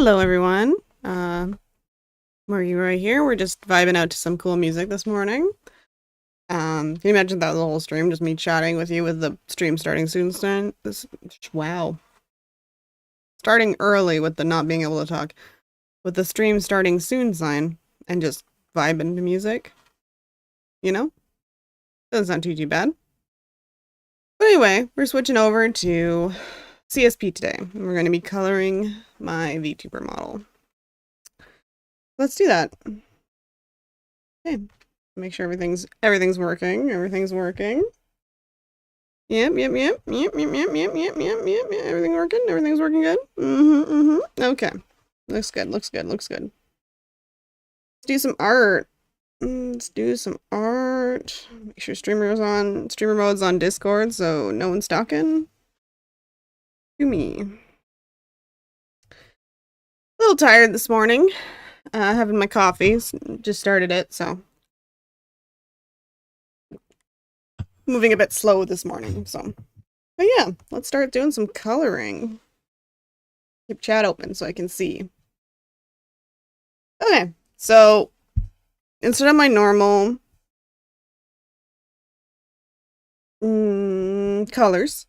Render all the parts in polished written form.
Hello, everyone. Morgan right here. We're just vibing out to some cool music this morning. Can you imagine that the whole stream, just me chatting with you with the stream starting soon? Wow. Starting early with the not being able to talk, with the stream starting soon sign, and just vibing to music. You know? Doesn't sound too bad. But anyway, we're switching over to CSP today. And we're going to be coloring my VTuber model. Let's do that. Okay. Make sure everything's working. Everything's working. Yep. Everything working. Everything's working good. Okay. Looks good. Let's do some art. Make sure streamer mode's on Discord so no one's stalking. To me. A little tired this morning. Having my coffee. Just started it, so moving a bit slow this morning, so. But yeah, let's start doing some coloring. Keep chat open so I can see. Okay, so instead of my normal colors,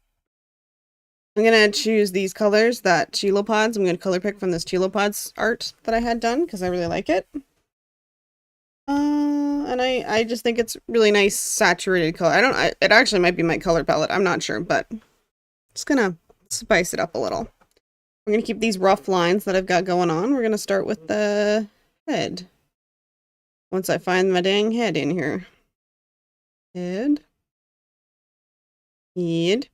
I'm gonna choose these colors that Chilopods. I'm gonna color pick from this Chilopods art that I had done because I really like it. And I just think it's really nice saturated color. It actually might be my color palette. I'm not sure, but just gonna spice it up a little. We're gonna keep these rough lines that I've got going on. We're gonna start with the head. Once I find my dang head in here. Head. Head.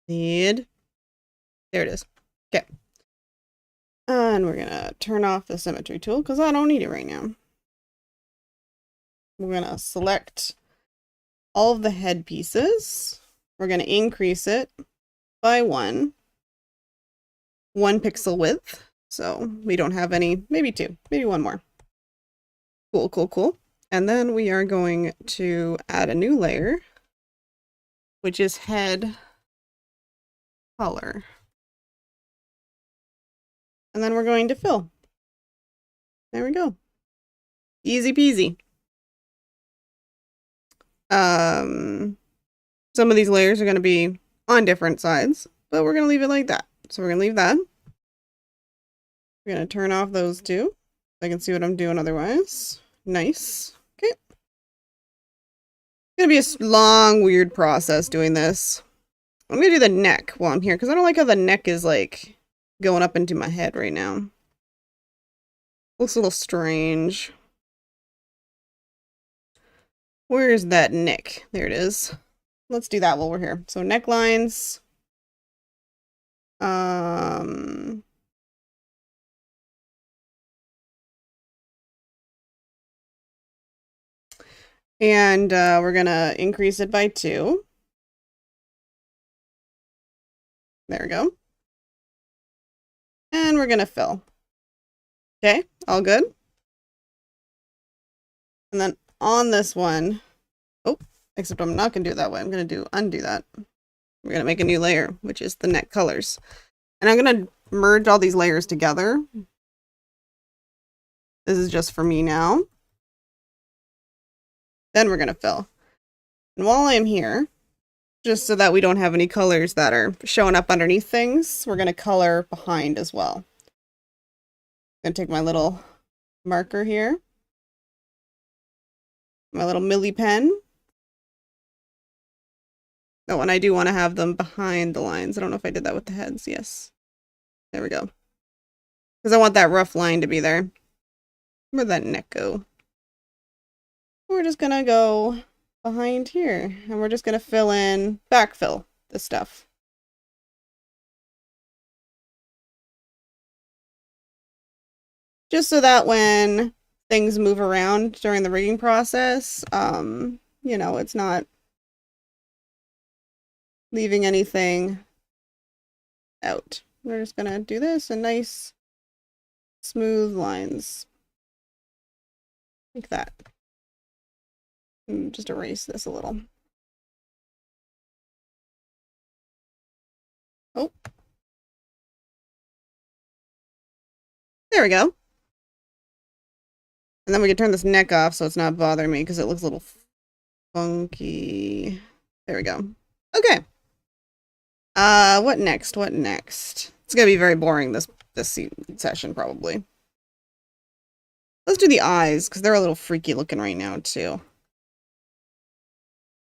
Head. There it is. Okay. And we're gonna turn off the symmetry tool because I don't need it right now. We're gonna select all of the head pieces. We're gonna increase it by one pixel width. So we don't have any, maybe two, maybe one more. Cool. And then we are going to add a new layer, which is head color. And then we're going to fill. There we go. Easy peasy. Some of these layers are going to be on different sides, but we're going to leave it like that. So we're going to leave that. We're going to turn off those two so I can see what I'm doing otherwise. Nice. Okay. It's going to be a long, weird process doing this. I'm going to do the neck while I'm here because I don't like how the neck is like going up into my head right now. Looks a little strange. Where is that neck? There it is. Let's do that while we're here. So necklines. And we're gonna increase it by 2. There we go. And we're gonna fill. Okay, all good. And then on this one, oh, except I'm not gonna do it that way. I'm gonna undo that. We're gonna make a new layer, which is the neck colors. And I'm gonna merge all these layers together. This is just for me now. Then we're gonna fill. And while I'm here, just so that we don't have any colors that are showing up underneath things, we're gonna color behind as well. I'm gonna take my little marker here. My little Millie pen. Oh, and I do want to have them behind the lines. I don't know if I did that with the heads. Yes. There we go. Because I want that rough line to be there. Where'd that neck go? We're just gonna go behind here. And we're just gonna backfill this stuff. Just so that when things move around during the rigging process, you know, it's not leaving anything out. We're just gonna do this in nice, smooth lines. Like that. And just erase this a little. Oh. There we go. And then we can turn this neck off so it's not bothering me because it looks a little funky. There we go. Okay. What next? What next? It's gonna be very boring this session probably. Let's do the eyes because they're a little freaky looking right now too.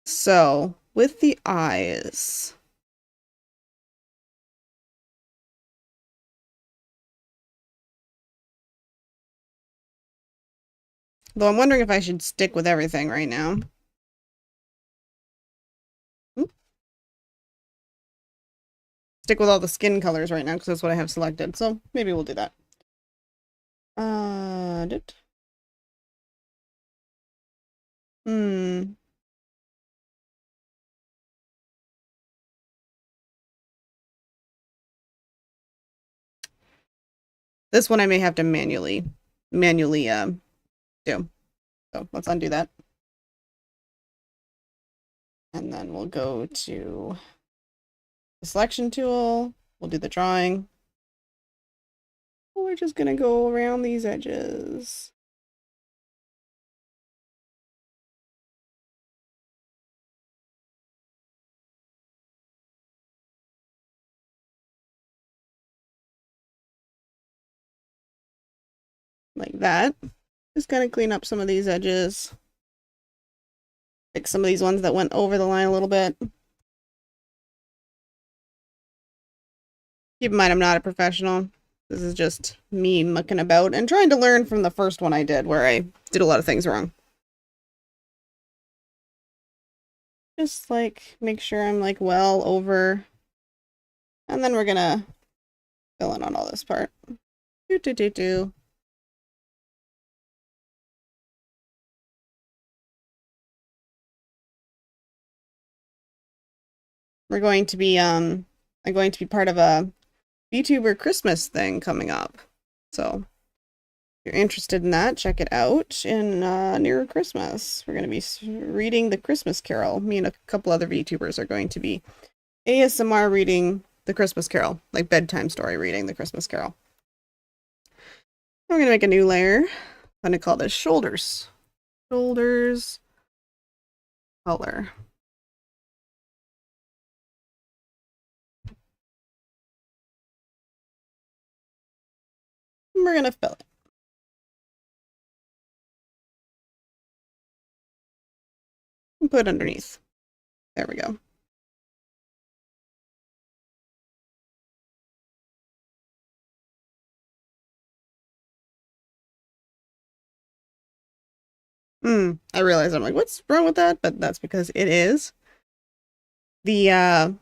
So with the eyes. Though I'm wondering if I should stick with everything right now. Stick with all the skin colors right now because that's what I have selected. So maybe we'll do that. This one I may have to manually do. So let's undo that. And then we'll go to the selection tool. We'll do the drawing. We're just gonna go around these edges. Like that. Just gonna clean up some of these edges. Fix some of these ones that went over the line a little bit. Keep in mind, I'm not a professional. This is just me mucking about and trying to learn from the first one I did, where I did a lot of things wrong. Just, like, make sure I'm, like, well over. And then we're gonna fill in on all this part. Do. We're going to be, I'm going to be part of a VTuber Christmas thing coming up. So, if you're interested in that, check it out in near Christmas. We're going to be reading the Christmas Carol. Me and a couple other VTubers are going to be ASMR reading the Christmas Carol, like bedtime story reading the Christmas Carol. We're going to make a new layer. I'm going to call this Shoulders. Shoulders color. And we're going to fill it. And put it underneath. There we go. I realize I'm like, what's wrong with that? But that's because it is the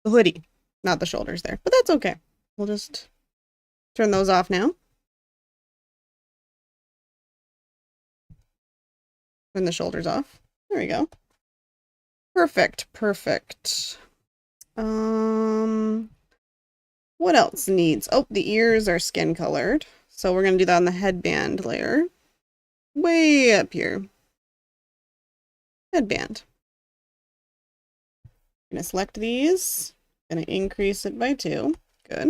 hoodie, not the shoulders there. But that's okay. We'll just turn those off now. Turn the shoulders off. There we go. Perfect, perfect. What else needs? Oh, the ears are skin colored. So we're going to do that on the headband layer. Way up here. Headband. I'm going to select these. Going to increase it by 2. Good.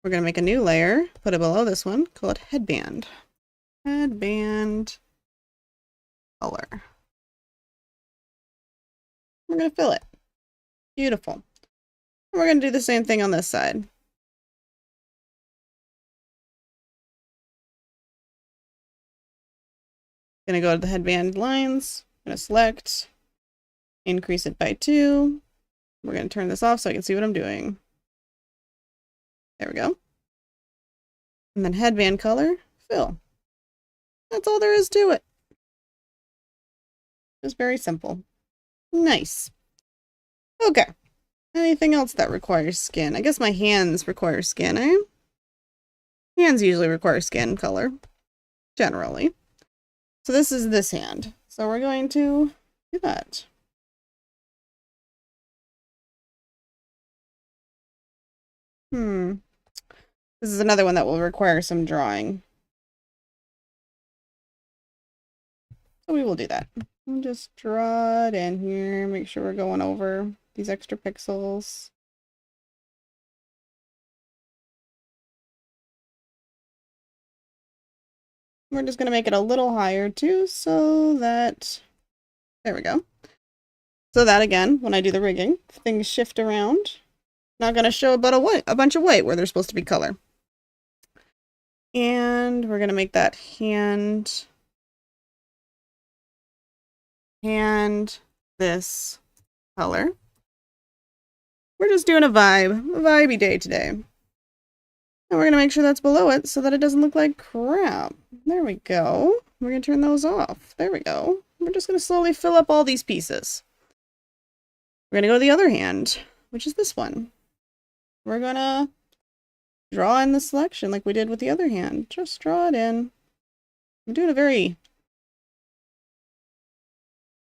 We're going to make a new layer. Put it below this one. Call it headband. Headband color. We're going to fill it. Beautiful. We're going to do the same thing on this side. Going to go to the headband lines. Going to select. Increase it by 2. We're going to turn this off so I can see what I'm doing. There we go. And then headband color, fill. That's all there is to it. Just very simple. Nice. Okay. Anything else that requires skin? I guess my hands require skin, eh? Hands usually require skin color. Generally. So this is this hand. So we're going to do that. This is another one that will require some drawing. So we will do that. I'll just draw it in here, make sure we're going over these extra pixels. We're just going to make it a little higher too, so that, there we go. So that again, when I do the rigging, things shift around. Not going to show about a bunch of white where there's supposed to be color. And we're going to make that hand this color. We're just doing a vibey day today. And we're going to make sure that's below it so that it doesn't look like crap. There we go. We're going to turn those off. There we go. We're just going to slowly fill up all these pieces. We're going to go to the other hand, which is this one. We're going to draw in the selection like we did with the other hand. Just draw it in. I'm doing a very...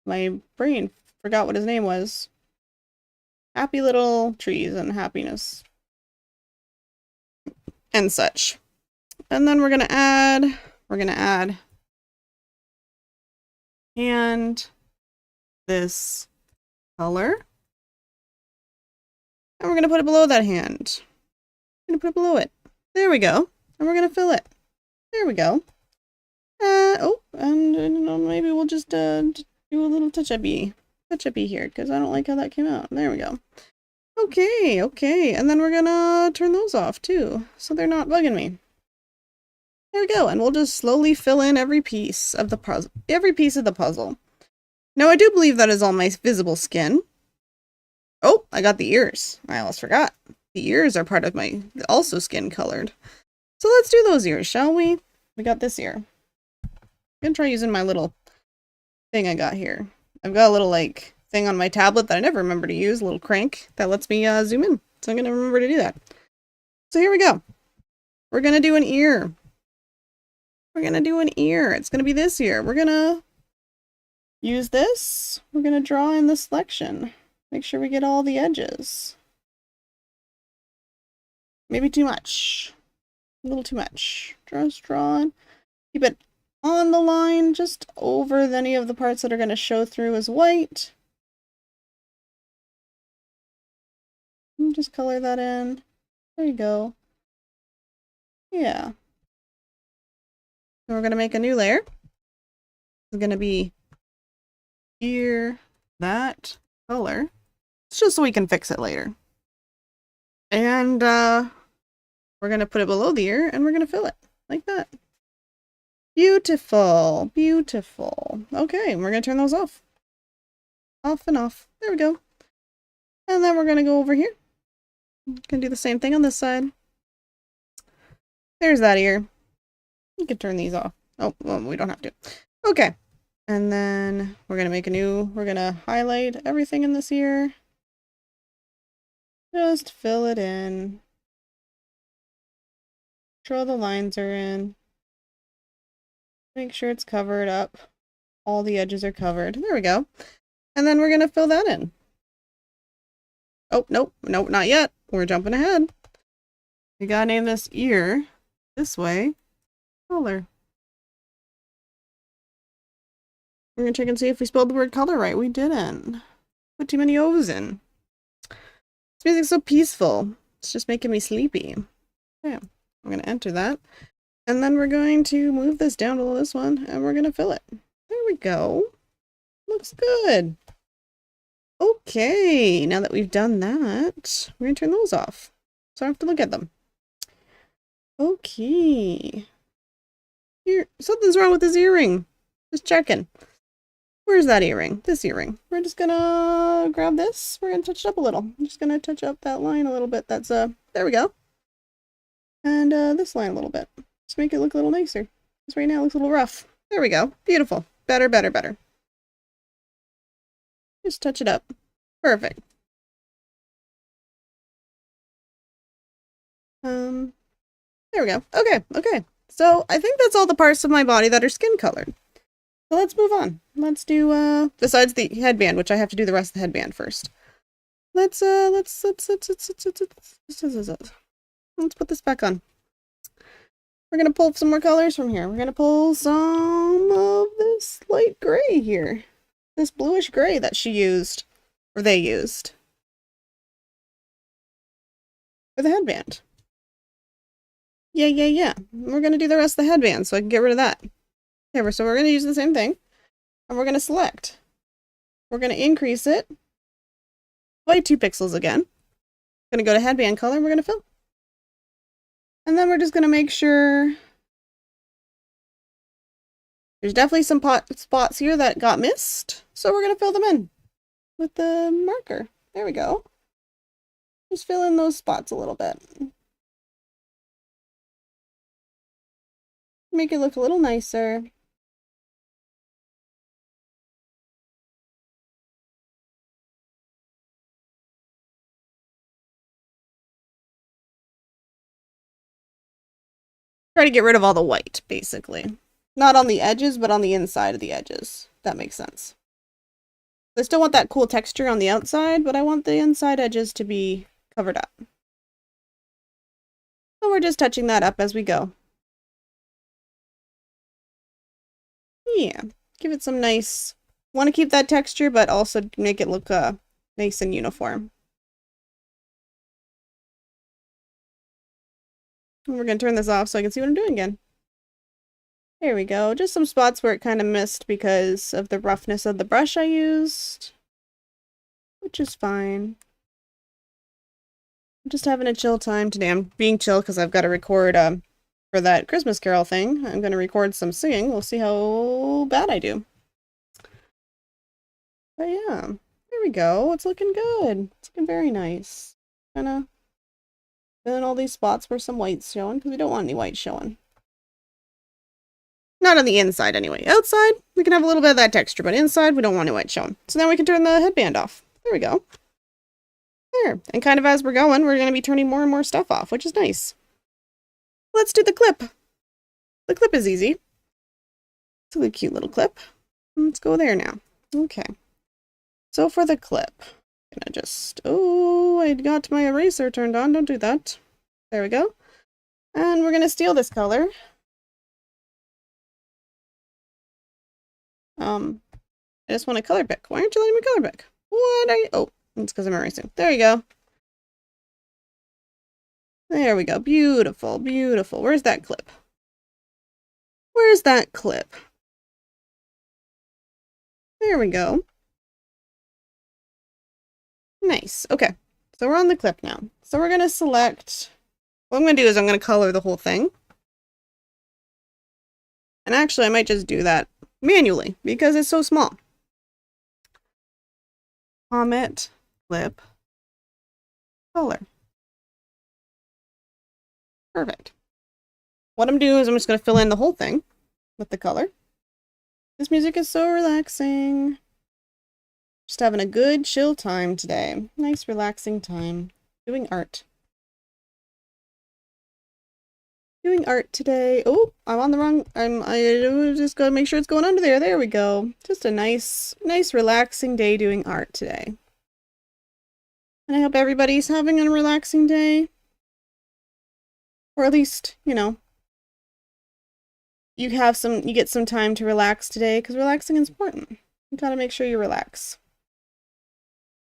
My brain forgot what his name was. Happy little trees and happiness. And such. And then we're going to add and this color. And we're going to put it below that hand. We're going to put it below it. There we go. And we're going to fill it. There we go. And maybe we'll just do a little touch-uppy here, because I don't like how that came out. There we go. Okay. And then we're going to turn those off, too, so they're not bugging me. There we go. And we'll just slowly fill in every piece of the puzzle. Now, I do believe that is all my visible skin. Oh, I got the ears. I almost forgot. The ears are part of my also skin colored. So let's do those ears, shall we? We got this ear. I'm gonna try using my little thing I got here. I've got a little like thing on my tablet that I never remember to use, a little crank that lets me zoom in. So I'm gonna remember to do that. So here we go. We're gonna do an ear. It's gonna be this ear. We're gonna use this. We're gonna draw in the selection. Make sure we get all the edges. Maybe too much. A little too much. Just draw it. Keep it on the line, just over any of the parts that are going to show through as white. And just color that in. There you go. Yeah. And we're going to make a new layer. It's going to be here, that color. It's just so we can fix it later. And we're going to put it below the ear and we're going to fill it like that. Beautiful. Okay, we're going to turn those off. Off and off. There we go. And then we're going to go over here. Going to do the same thing on this side. There's that ear. You can turn these off. Oh, well, we don't have to. Okay. And then we're going to make we're going to highlight everything in this ear. Just fill it in. Control the lines are in. Make sure it's covered up. All the edges are covered. There we go. And then we're going to fill that in. Oh, nope, not yet. We're jumping ahead. We gotta name this ear this way. Color. We're going to check and see if we spelled the word color right. We didn't. Put too many O's in. This music's so peaceful. It's just making me sleepy. Okay, I'm going to enter that. And then we're going to move this down below this one, and we're going to fill it. There we go. Looks good. Okay, now that we've done that, we're going to turn those off, so I don't have to look at them. Okay. Here, something's wrong with this earring. Just checking. Where's that earring? This earring. We're just gonna grab this. We're gonna touch it up a little. I'm just gonna touch up that line a little bit. That's, there we go. And, this line a little bit. Just make it look a little nicer. Because right now it looks a little rough. There we go. Beautiful. Better. Just touch it up. Perfect. There we go. Okay. So I think that's all the parts of my body that are skin colored. So let's move on. Let's do, besides the headband, which I have to do the rest of the headband first. Let's put this back on. We're going to pull some more colors from here. We're going to pull some of this light gray here. this bluish gray that she used, or they used, for the headband. Yeah. We're gonna do the rest of the headband so I can get rid of that. Okay, so we're gonna use the same thing, and we're gonna select. We're gonna increase it by 2 pixels again. Gonna go to headband color, and we're gonna fill. And then we're just gonna make sure there's definitely some spots here that got missed, so we're gonna fill them in with the marker. There we go. Just fill in those spots a little bit. Make it look a little nicer. Try to get rid of all the white, basically. Not on the edges, but on the inside of the edges. That makes sense. I still want that cool texture on the outside, but I want the inside edges to be covered up. So we're just touching that up as we go. Yeah, give it some nice... Want to keep that texture, but also make it look nice and uniform. And we're going to turn this off so I can see what I'm doing again. There we go. Just some spots where it kind of missed because of the roughness of the brush I used. Which is fine. I'm just having a chill time today. I'm being chill because I've got to record for that Christmas Carol thing. I'm going to record some singing. We'll see how bad I do. But yeah, there we go. It's looking good. It's looking very nice. Kind of filling all these spots where some white's showing because we don't want any white showing. Not on the inside anyway. Outside, we can have a little bit of that texture, but inside, we don't want any white showing. So now we can turn the headband off. There we go. There. And kind of as we're going, we're going to be turning more and more stuff off, which is nice. Let's do the clip. The clip is easy. It's a really cute little clip. Let's go there now. Okay. So for the clip, I'm gonna just... Oh, I got my eraser turned on. Don't do that. There we go. And we're going to steal this color. I just want a color pick. Why aren't you letting me color pick? What are you... Oh, it's because I'm erasing. There you go. There we go. Beautiful, beautiful. Where's that clip? Where's that clip? There we go. Nice. Okay. So we're on the clip now. So we're going to select... What I'm going to do is I'm going to color the whole thing. And actually, I might just do that manually because it's so small. Comet, clip, color. Perfect. What I'm doing is I'm just going to fill in the whole thing with the color. This music is so relaxing. Just having a good chill time today. Nice relaxing time. Doing art. Doing art today. Oh, I'm on the wrong... I just gotta make sure it's going under there. There we go. Just a nice relaxing day doing art today. And I hope everybody's having a relaxing day. Or at least, you know, you get some time to relax today, because relaxing is important. You gotta make sure you relax.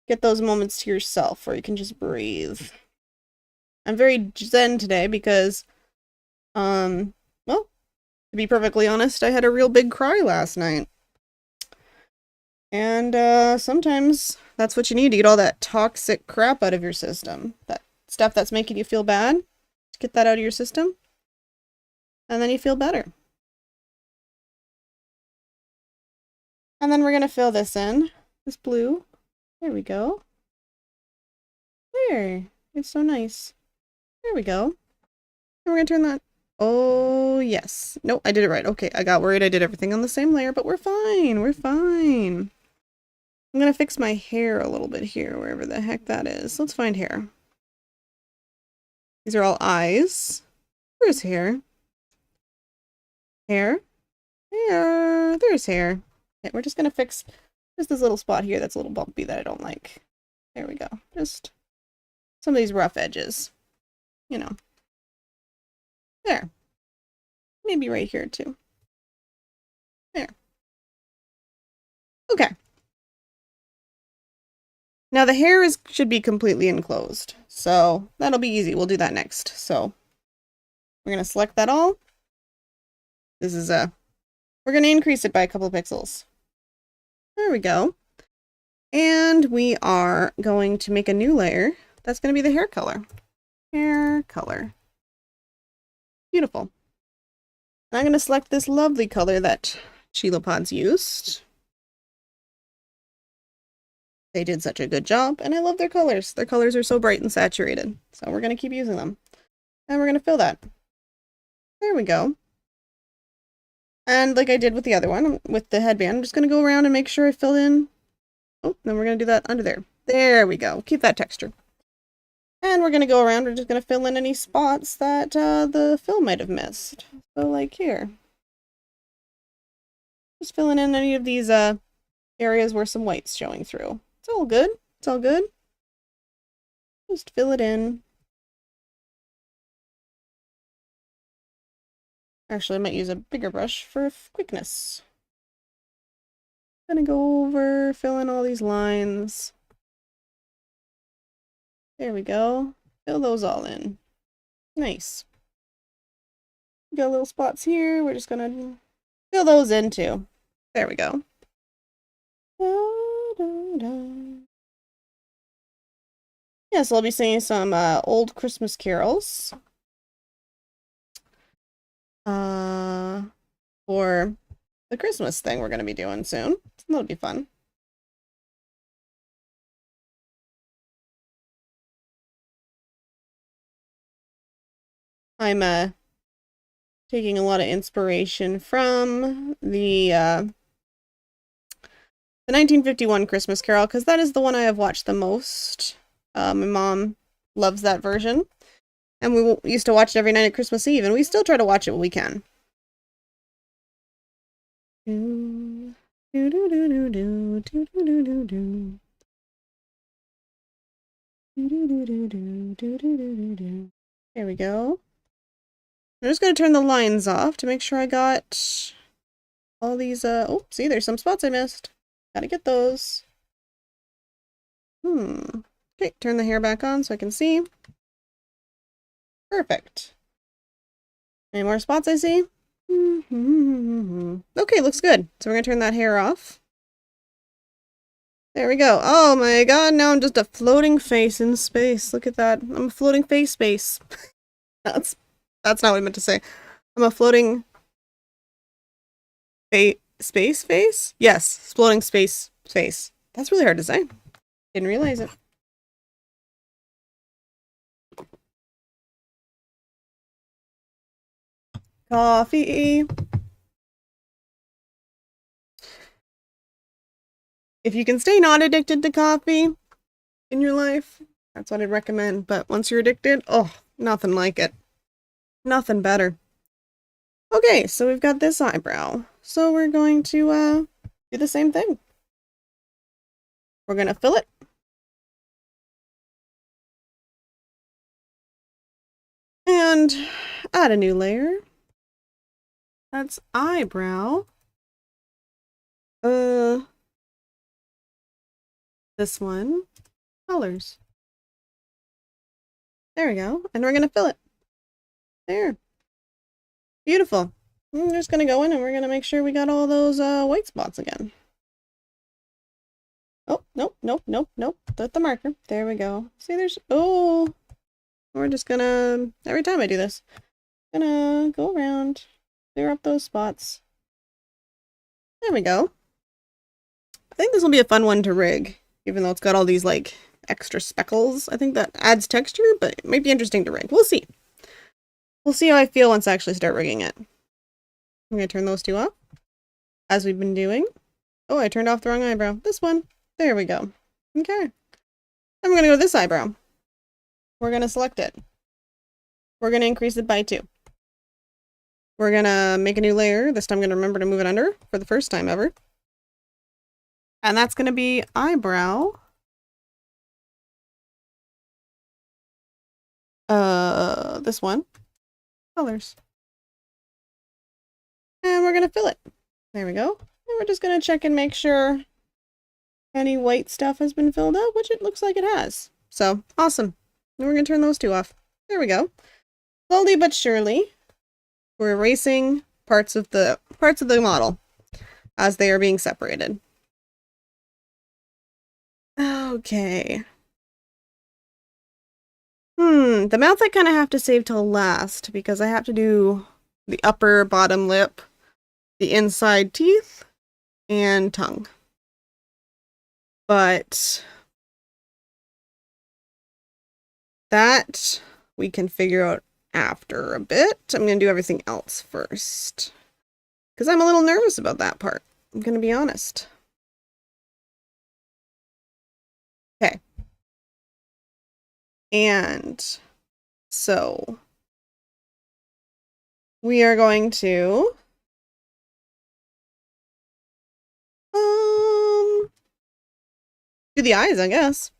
Get those moments to yourself where you can just breathe. I'm very zen today because, well, to be perfectly honest, I had a real big cry last night. And, sometimes that's what you need to get all that toxic crap out of your system. That stuff that's making you feel bad. Just get that out of your system. And then you feel better. And then we're going to fill this in. This blue. There we go. There. It's so nice. There we go. And we're going to turn that... Oh, yes. Nope, I did it right. Okay, I got worried I did everything on the same layer, but we're fine. We're fine. I'm going to fix my hair a little bit here, wherever the heck that is. Let's find hair. These are all eyes. Where's hair? Hair? Hair. There's hair. Okay, we're just going to fix just this little spot here that's a little bumpy that I don't like. There we go. Just some of these rough edges. You know. There. Maybe right here too. There. Okay. Now the hair should be completely enclosed, so that'll be easy. We'll do that next. So we're going to select that all. This is we're going to increase it by a couple of pixels. There we go. And we are going to make a new layer. That's going to be the hair color. Hair color. Beautiful. And I'm going to select this lovely color that Sheila used. They did such a good job, and I love their colors. Their colors are so bright and saturated. So we're going to keep using them. And we're going to fill that. There we go. And like I did with the other one, with the headband, I'm just going to go around and make sure I fill in. Oh, then we're going to do that under there. There we go. Keep that texture. And we're going to go around. We're just going to fill in any spots that the film might have missed. So like here. Just filling in any of these areas where some white's showing through. It's all good. It's all good. Just fill it in. Actually, I might use a bigger brush for quickness. Gonna go over, fill in all these lines. There we go. Fill those all in. Nice. Got little spots here. We're just gonna fill those in too. There we go. Da, da, da. Yeah, so I'll be singing some old Christmas carols. For the Christmas thing we're going to be doing soon. So that'll be fun. I'm taking a lot of inspiration from the 1951 Christmas Carol, because that is the one I have watched the most. My mom loves that version. And we used to watch it every night at Christmas Eve, and we still try to watch it when we can. There we go. I'm just going to turn the lines off to make sure I got all these, oh, see, there's some spots I missed. Gotta get those. Okay, turn the hair back on so I can see. Perfect. Any more spots I see? Okay, looks good. So we're going to turn that hair off. There we go. Oh my god, now I'm just a floating face in space. Look at that. I'm a floating face. That's not what I meant to say. I'm a floating space face? Yes, floating space face. That's really hard to say. Didn't realize it. Coffee. If you can stay not addicted to coffee in your life, that's what I'd recommend. But once you're addicted, oh, nothing like it. Nothing better. Okay, so we've got this eyebrow. So we're going to do the same thing. We're going to fill it. And add a new layer. That's eyebrow. This one, colors. There we go. And we're going to fill it. There. Beautiful. I'm just going to go in and we're going to make sure we got all those white spots again. Oh, nope. Put the marker. There we go. See, there's, oh, we're just going to, every time I do this, gonna go around, clear up those spots. There we go. I think this will be a fun one to rig. Even though it's got all these, like, extra speckles. I think that adds texture, but it might be interesting to rig. We'll see. We'll see how I feel once I actually start rigging it. I'm going to turn those two off, as we've been doing. Oh, I turned off the wrong eyebrow. This one. There we go. Okay. Then we're going to go to this eyebrow. We're going to select it. We're going to increase it by 2. We're going to make a new layer. This time I'm going to remember to move it under for the first time ever. And that's going to be eyebrow. This one. Colors. And we're going to fill it. There we go. And we're just going to check and make sure any white stuff has been filled out, which it looks like it has. So, awesome. And we're going to turn those two off. There we go. Slowly but surely, we're erasing parts of the model as they are being separated. Okay. The mouth I kind of have to save till last because I have to do the upper bottom lip, the inside teeth, and tongue. But that we can figure out after a bit. I'm going to do everything else first because I'm a little nervous about that part. I'm going to be honest. Okay. And so we are going to do the eyes, I guess.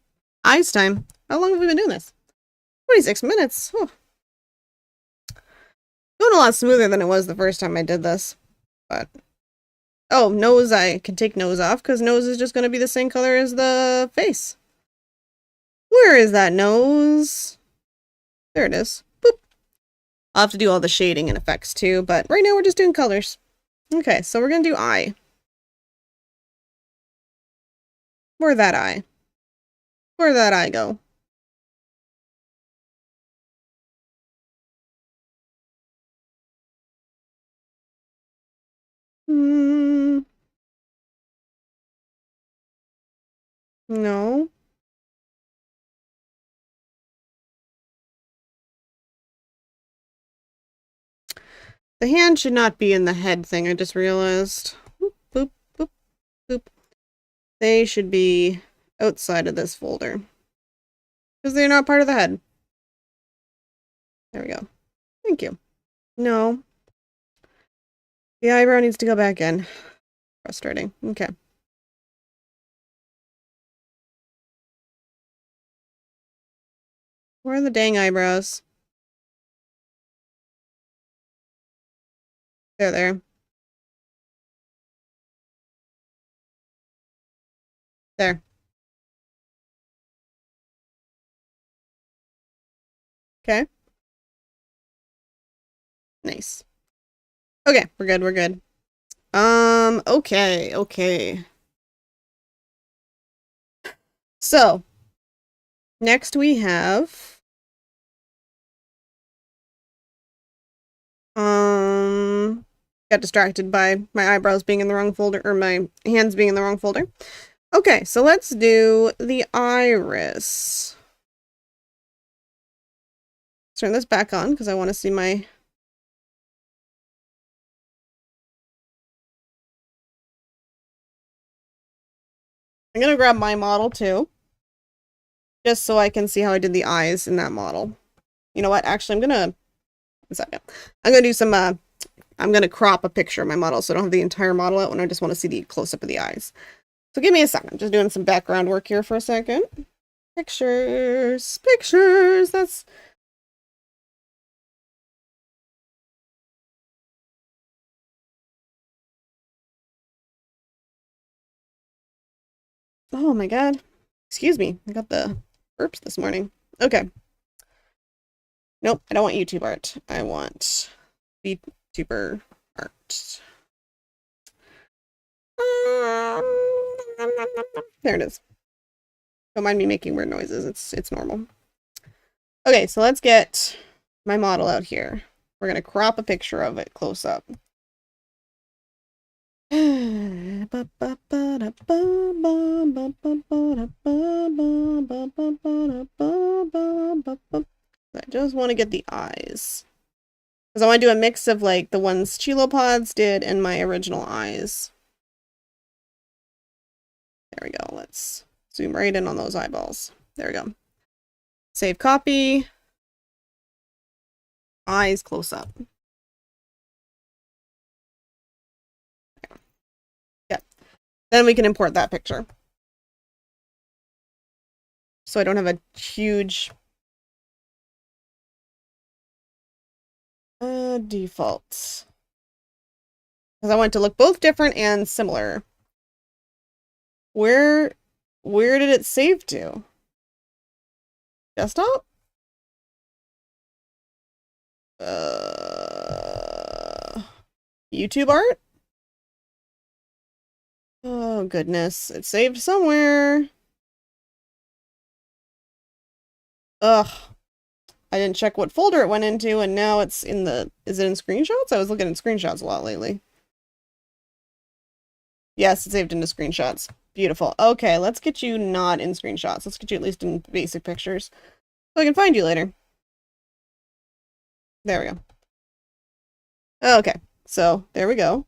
Eyes time. How long have we been doing this? 26 minutes. Oh. Going a lot smoother than it was the first time I did this. But oh, nose, I can take nose off because nose is just going to be the same color as the face. Where is that nose? There it is. Boop. I'll have to do all the shading and effects too, but right now we're just doing colors. Okay, so we're going to do eye. Where'd that eye? Where'd that eye go? No. The hand should not be in the head thing, I just realized. Boop, boop, boop, boop. They should be outside of this folder. Because they're not part of the head. There we go. Thank you. No. The eyebrow needs to go back in. Frustrating. Okay. Where are the dang eyebrows? There. There. Okay. Nice. Okay, we're good. Okay. So, next we have got distracted by my eyebrows being in the wrong folder, or my hands being in the wrong folder. Okay, so let's do the iris. Let's turn this back on because I want to see my... I'm going to grab my model too, just so I can see how I did the eyes in that model. You know what? Actually, I'm going to do some, I'm going to crop a picture of my model so I don't have the entire model out when I just want to see the close-up of the eyes. So give me a second. I'm just doing some background work here for a second. Pictures, that's... Oh my god. Excuse me. I got the burps this morning. Okay. Nope, I don't want YouTube art. I want VTuber art. There it is. Don't mind me making weird noises. It's normal. Okay, so let's get my model out here. We're gonna crop a picture of it close up. I just want to get the eyes. Because I want to do a mix of like the ones Chilopods did and my original eyes. There we go. Let's zoom right in on those eyeballs. There we go. Save copy. Eyes close up. Yeah. Then we can import that picture. So I don't have a huge defaults. Because I want it to look both different and similar. Where Where did it save to? Desktop? YouTube art? Oh goodness, it saved somewhere. Ugh. I didn't check what folder it went into, and now it's in the... Is it in screenshots? I was looking at screenshots a lot lately. Yes, it's saved into screenshots. Beautiful. Okay, let's get you not in screenshots. Let's get you at least in basic pictures. So I can find you later. There we go. Okay, so there we go.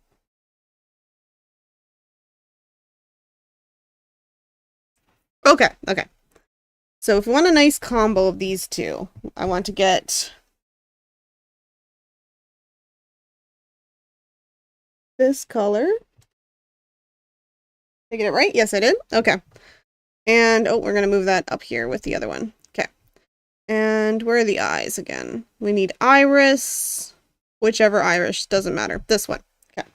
Okay, okay. So if we want a nice combo of these two, I want to get this color. Did I get it right? Yes, I did. Okay. And, oh, we're going to move that up here with the other one. Okay. And where are the eyes again? We need iris. Whichever iris, doesn't matter. This one. Okay.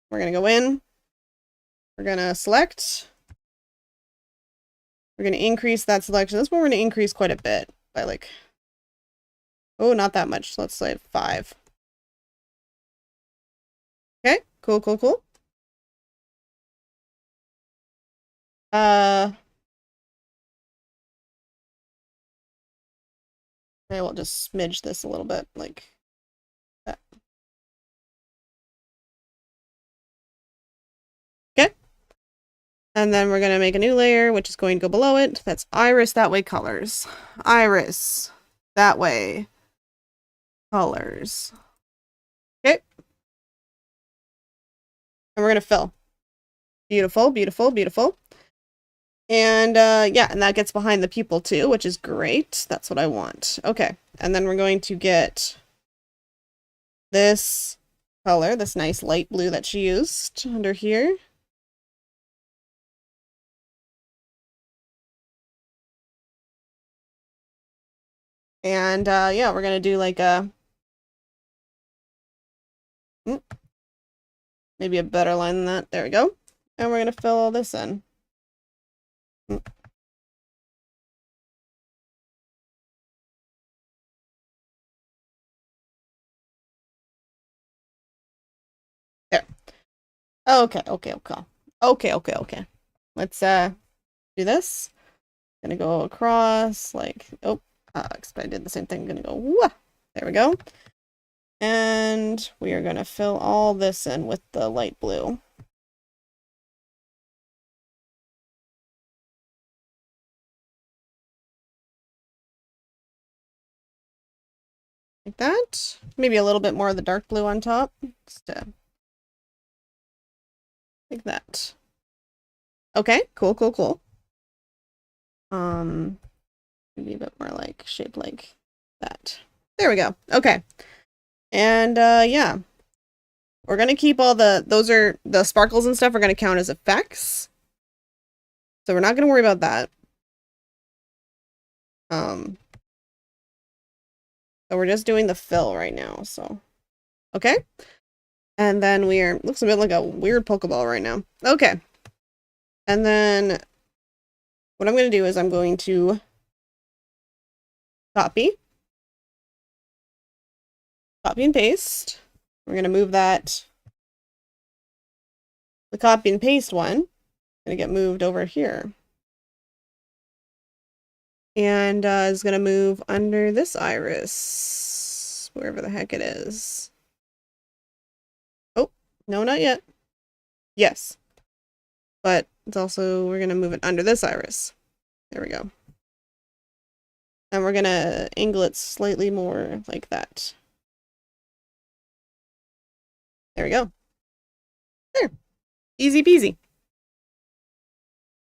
We're going to go in. We're going to select. We're going to increase that selection. This one we're going to increase quite a bit by like, oh, not that much. Let's say 5. Okay, cool, cool, cool. I will just smidge this a little bit, like that. Okay. And then we're going to make a new layer, which is going to go below it. That's iris, that way, colors. Iris, that way, colors. Okay. And we're going to fill. Beautiful, beautiful, beautiful. And yeah, and that gets behind the pupil too, which is great. That's what I want. Okay. And then we're going to get this color, this nice light blue that she used under here. And yeah, we're gonna do like a maybe a better line than that. There we go. And we're gonna fill all this in. There. Okay, okay, okay. Okay, okay, okay. Let's do this. Gonna go across like I did the same thing. Gonna go wah. There we go. And we are gonna fill all this in with the light blue. Like that. Maybe a little bit more of the dark blue on top. Just like that. Okay, cool, cool, cool. Maybe a bit more like shaped like that. There we go. Okay. And yeah. We're gonna keep all those are the sparkles and stuff are gonna count as effects. So we're not gonna worry about that. So we're just doing the fill right now, so okay. And then looks a bit like a weird Pokeball right now. Okay. And then what I'm gonna do is I'm going to copy and paste. We're gonna move that. The copy and paste one gonna get moved over here. And is gonna move under this iris, wherever the heck it is. Oh, no, not yet. Yes. But it's also, we're gonna move it under this iris. There we go. And we're gonna angle it slightly more like that. There we go. There. Easy peasy.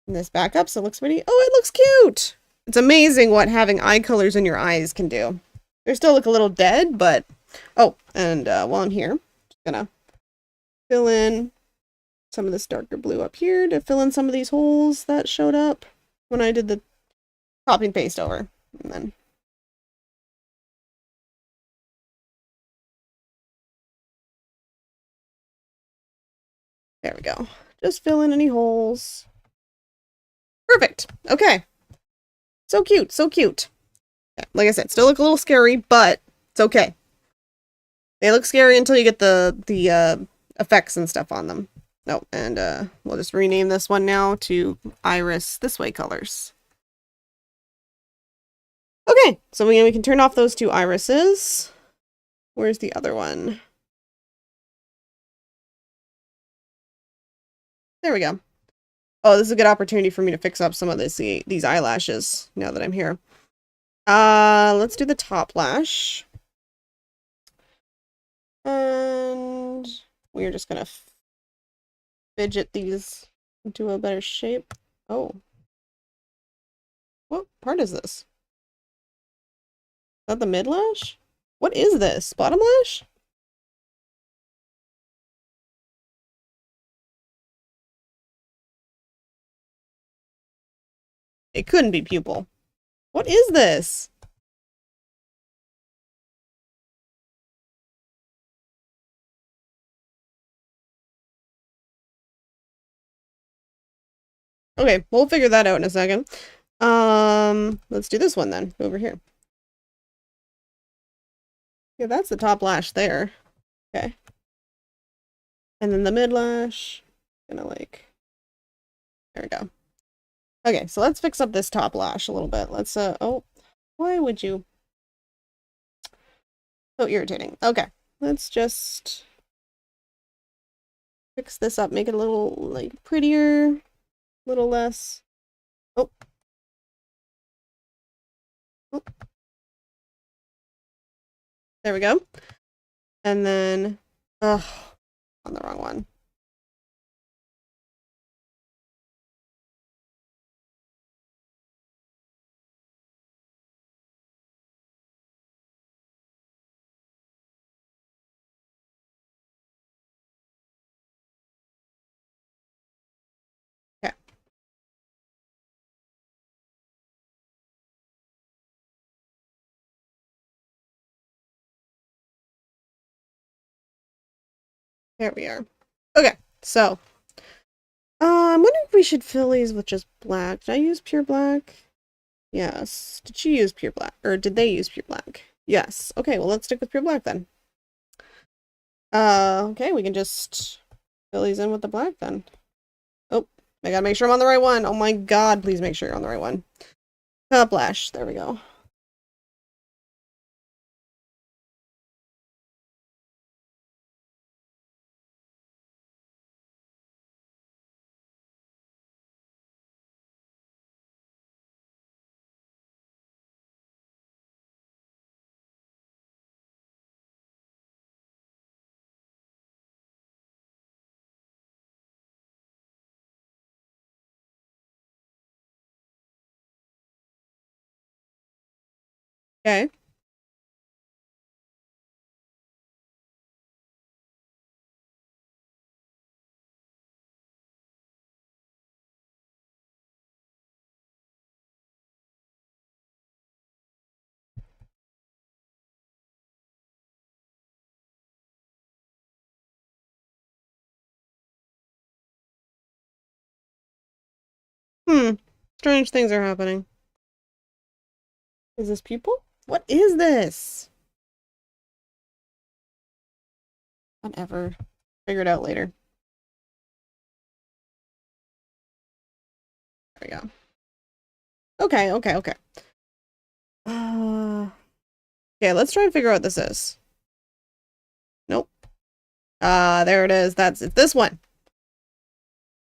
And this back up so it looks pretty. Oh, it looks cute! It's amazing what having eye colors in your eyes can do. They still look a little dead, but... Oh, and while I'm here, I'm just gonna fill in some of this darker blue up here to fill in some of these holes that showed up when I did the copy and paste over. And then... There we go. Just fill in any holes. Perfect. Okay. So cute. So cute. Like I said, still look a little scary, but it's okay. They look scary until you get the effects and stuff on them. Oh, and we'll just rename this one now to Iris This Way colors. Okay, so we can turn off those two irises. Where's the other one? There we go. Oh, this is a good opportunity for me to fix up some of these eyelashes now that I'm here. Let's do the top lash. And we're just gonna fidget these into a better shape. Oh. What part is this? Is that the mid lash? What is this? Bottom lash? It couldn't be pupil. What is this? Okay, we'll figure that out in a second. Let's do this one then. Over here. Yeah, that's the top lash there. Okay. And then the mid lash. Gonna like... There we go. Okay, so let's fix up this top lash a little bit. Let's, oh, why would you? So irritating. Okay, let's just fix this up, make it a little, like, prettier, a little less. Oh. Oh. There we go. And then, ugh, on the wrong one. Okay. There we are. Okay, so I'm wondering if we should fill these with just black. Did I use pure black? Yes. Did she use pure black? Or did they use pure black? Yes. Okay, well, let's stick with pure black then. Okay, we can just fill these in with the black then. Oh, I gotta make sure I'm on the right one. Oh my god, please make sure you're on the right one. Top lash. There we go. Okay. Strange things are happening. Is this pupil? What is this? Whatever. Figure it out later. There we go. Okay, okay, okay. Okay, let's try and figure out what this is. Nope. There it is. It's this one.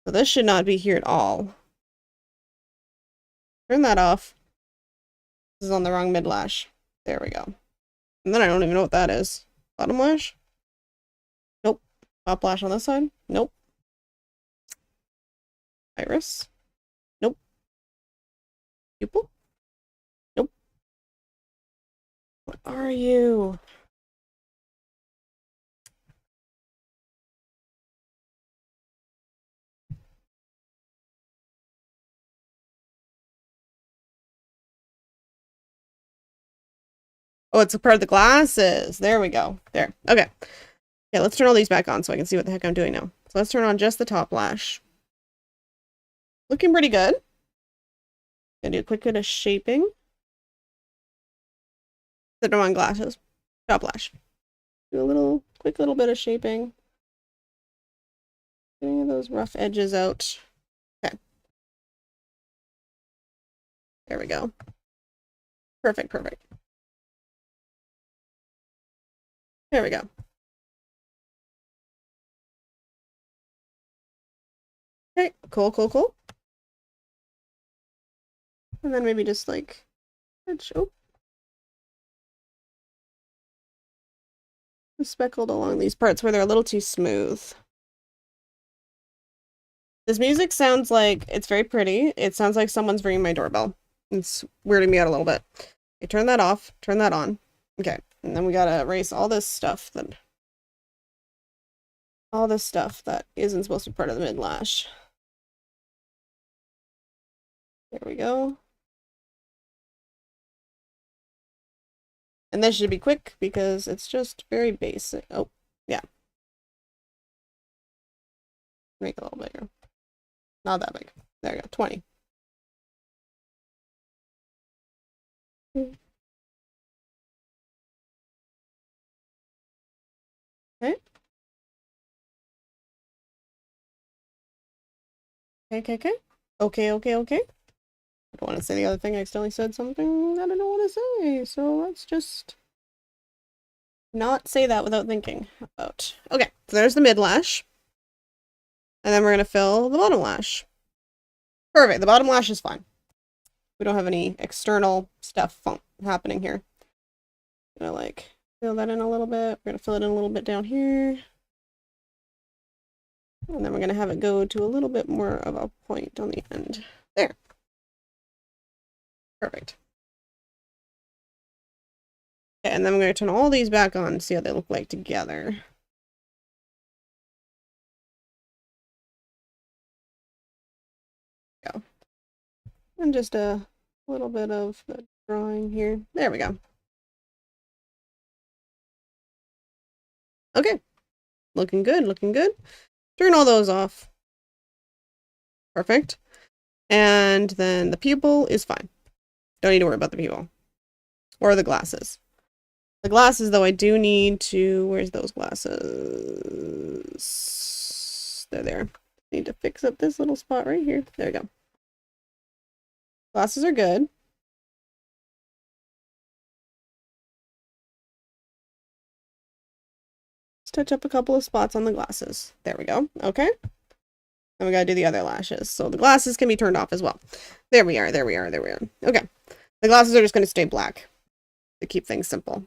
So this should not be here at all. Turn that off. This is on the wrong mid lash. There we go. And then I don't even know what that is. Bottom lash? Nope. Top lash on this side? Nope. Iris? Nope. Pupil? Nope. What are you? Oh, it's a part of the glasses. There we go. There. Okay. Okay, let's turn all these back on so I can see what the heck I'm doing now. So let's turn on just the top lash. Looking pretty good. Gonna do a quick bit of shaping. Put them on glasses. Top lash. Do a quick little bit of shaping. Getting those rough edges out. Okay. There we go. Perfect, perfect. There we go. Okay, cool, cool, cool. And then maybe just like edge. Oh. Speckled along these parts where they're a little too smooth. This music sounds like it's very pretty. It sounds like someone's ringing my doorbell. It's weirding me out a little bit. Okay, turn that off, turn that on. Okay, and then we gotta erase all this stuff that isn't supposed to be part of the mid lash. There we go. And this should be quick because it's just very basic. Oh, yeah. Make it a little bigger. Not that big. There we go. 20. Okay. Okay, okay, okay. Okay, okay. I don't want to say the other thing. I accidentally said something that I don't want to say. So let's just not say that without thinking about. Okay, so there's the mid lash. And then we're going to fill the bottom lash. Perfect. The bottom lash is fine. We don't have any external stuff happening here. I'm gonna like fill that in a little bit. We're gonna fill it in a little bit down here. And then we're gonna have it go to a little bit more of a point on the end. There. Perfect. Okay, and then I'm gonna turn all these back on and see how they look like together. Go. And just a little bit of the drawing here. There we go. Okay. Looking good, looking good. Turn all those off. Perfect. And then the pupil is fine. Don't need to worry about the pupil. Or the glasses. The glasses, though, I do need to... Where's those glasses? They're there. Need to fix up this little spot right here. There we go. Glasses are good. Let's touch up a couple of spots on the glasses. There we go. Okay. And we gotta do the other lashes. So the glasses can be turned off as well. There we are. There we are. There we are. Okay. The glasses are just going to stay black to keep things simple.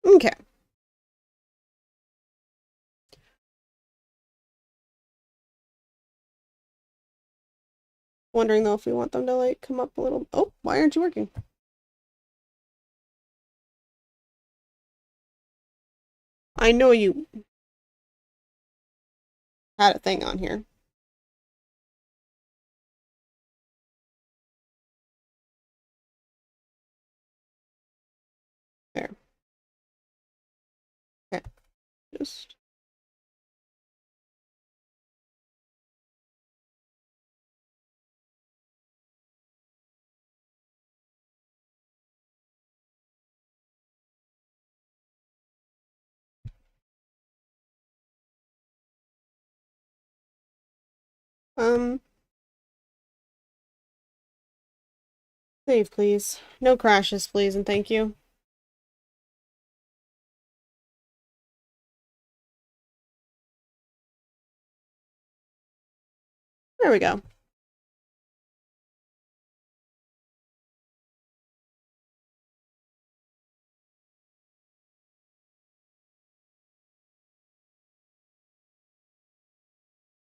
Okay. Wondering though if we want them to like come up a little. Oh, why aren't you working? I know you had a thing on here. There. Okay. Just. Save, please. No crashes, please, and thank you. There we go.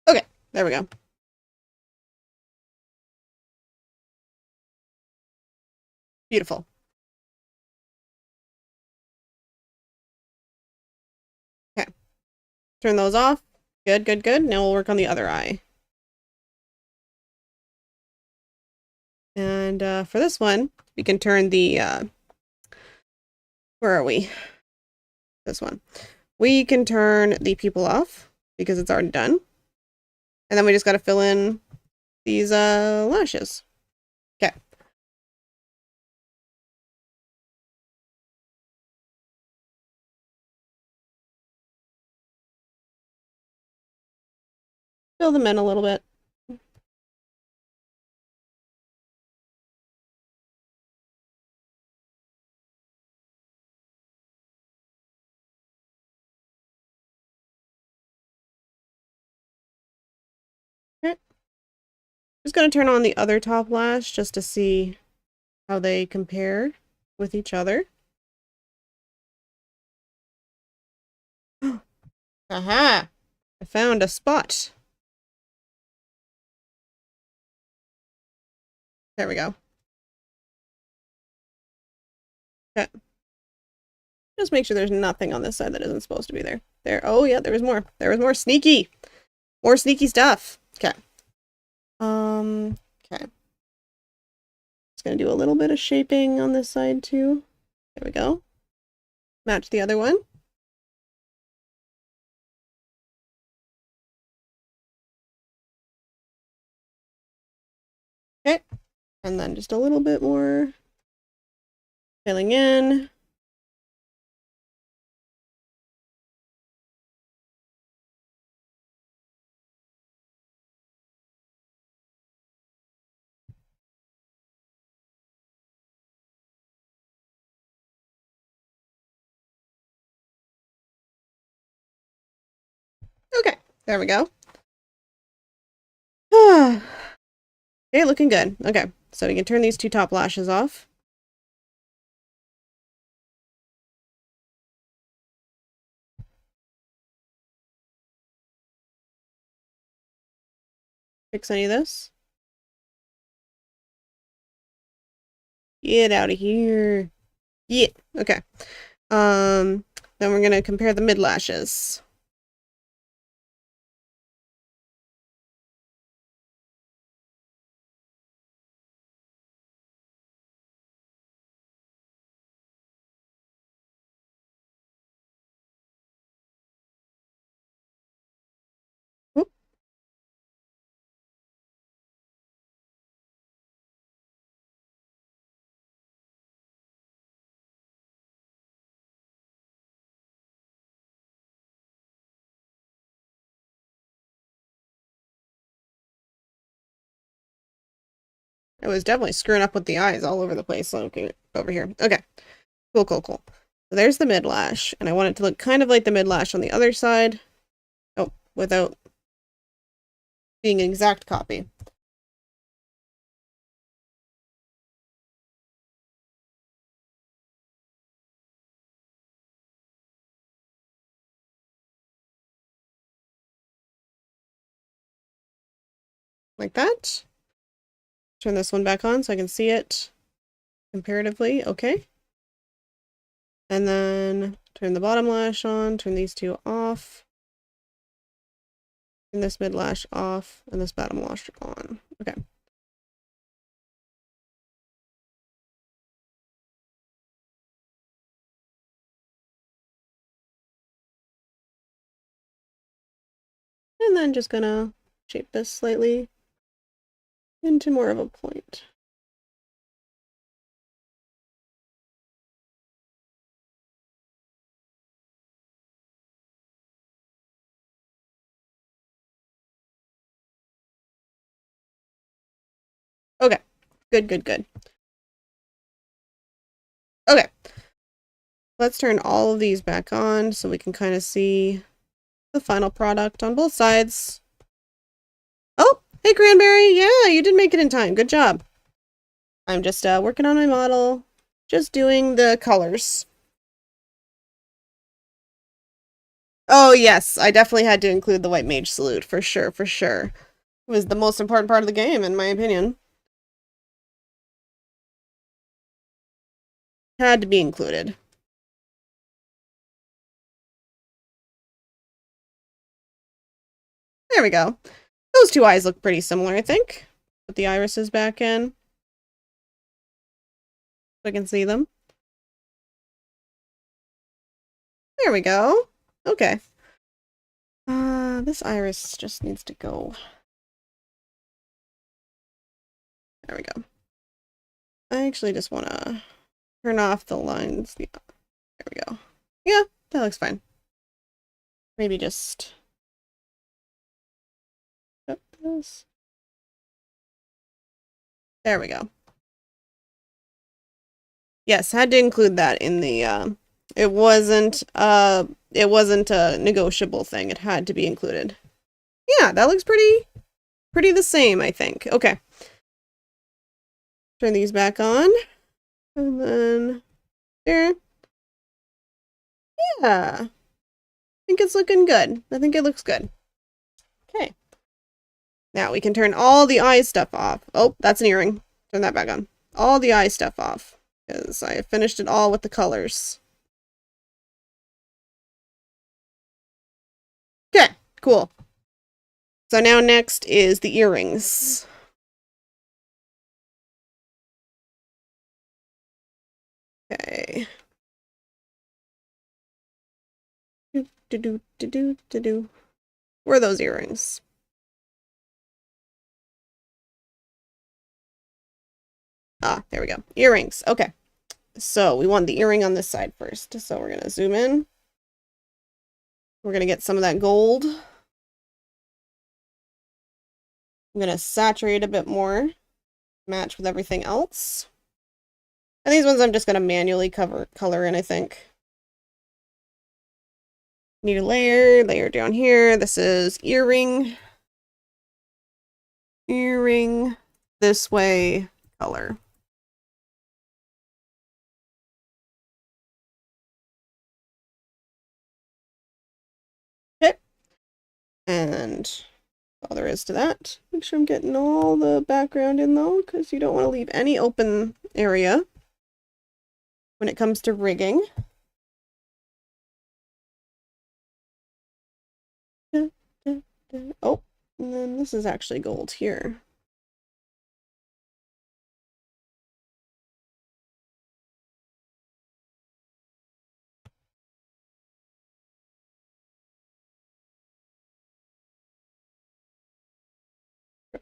Okay, there we go. Beautiful. Okay. Turn those off. Good, good, good. Now we'll work on the other eye. And for this one, we can turn the, where are we? This one. We can turn the pupil off because it's already done. And then we just got to fill in these lashes. Okay. Fill them in a little bit. Okay. Just gonna turn on the other top lash just to see how they compare with each other. Aha! I found a spot. There we go. Okay. Just make sure there's nothing on this side that isn't supposed to be there. There. Oh yeah, there was more. There was more sneaky. More sneaky stuff. Okay. Okay. Just gonna do a little bit of shaping on this side too. There we go. Match the other one. Okay. And then just a little bit more filling in. Okay, there we go. Okay, looking good. Okay, so we can turn these two top lashes off. Fix any of this. Get out of here. Yeah, okay. Then we're gonna compare the mid lashes. Whoop. I was definitely screwing up with the eyes all over the place. Okay, over here. Okay, cool, cool, cool. So there's the mid lash, and I want it to look kind of like the mid lash on the other side. Oh, without being an exact copy. Like that. Turn this one back on so I can see it comparatively. Okay. And then turn the bottom lash on, turn these two off. Turn this mid lash off, and this bottom lash on. Okay. And then just gonna shape this slightly into more of a point. Okay, good, good, good. Okay, let's turn all of these back on so we can kind of see the final product on both sides. Oh, hey Cranberry, yeah, you did make it in time. Good job. I'm just working on my model, just doing the colors. Oh yes, I definitely had to include the White Mage Salute, for sure, for sure. It was the most important part of the game, in my opinion. Had to be included. There we go. Those two eyes look pretty similar, I think. Put the irises back in. So I can see them. There we go. Okay. This iris just needs to go There we go. I actually just want to turn off the lines. Yeah, there we go. Yeah, that looks fine. Maybe just up this. There we go. Yes, had to include that in the it wasn't a negotiable thing. It had to be included. Yeah, that looks pretty the same, I think. Okay. Turn these back on. And then there. Yeah. I think it's looking good. I think it looks good. Okay. Now we can turn all the eye stuff off. Oh, that's an earring. Turn that back on. All the eye stuff off. Because I finished it all with the colors. Okay, cool. So now next is the earrings. Okay. Do. Where are those earrings? Ah, there we go. Earrings. Okay. So we want the earring on this side first. So we're going to zoom in. We're going to get some of that gold. I'm going to saturate a bit more. Match with everything else. And these ones I'm just going to manually color in, I think. New layer down here. This is earring this way color. Okay. And all there is to that. Make sure I'm getting all the background in though, because you don't want to leave any open area when it comes to rigging. Oh, and then this is actually gold here.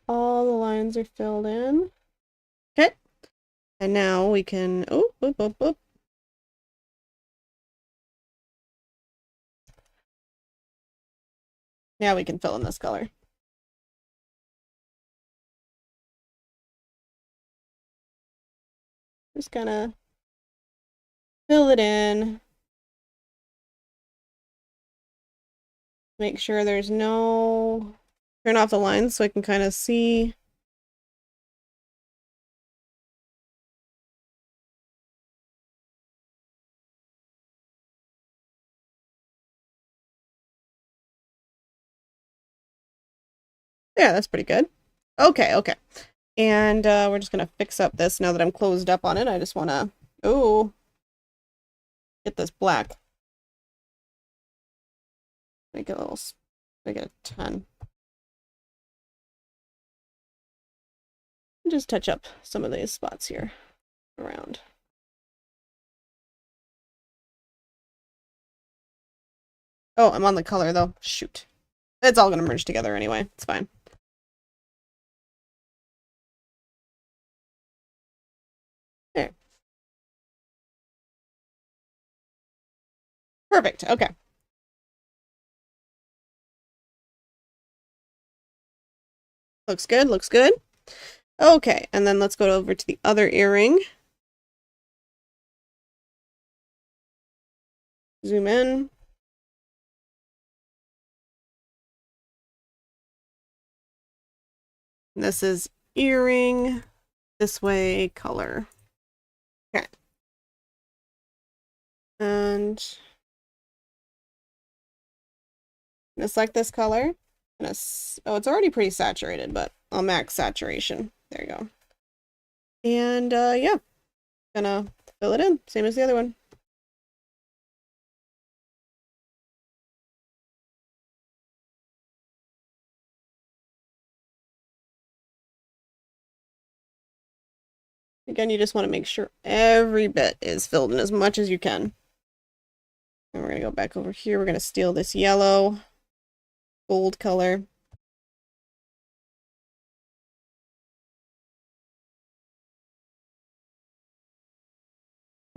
All the lines are filled in. Okay. And now we can, oh, boop. Now we can fill in this color. Just kind of fill it in. Make sure there's no, turn off the lines so I can kind of see. Yeah, that's pretty good. Okay. And we're just going to fix up this now that I'm closed up on it. I just want to, oh, get this black. Make it a 10. Just touch up some of these spots here around. Oh, I'm on the color though. Shoot. It's all going to merge together anyway. It's fine. There. Perfect. Okay. Looks good. Looks good. Okay, and then let's go over to the other earring. Zoom in. This is earring this way color. Okay. And I'm gonna select this color. Oh, it's already pretty saturated, but I'll max saturation. There you go. And yeah, gonna fill it in, same as the other one. Again, you just want to make sure every bit is filled in as much as you can. And we're gonna go back over here. We're gonna steal this yellow, gold color.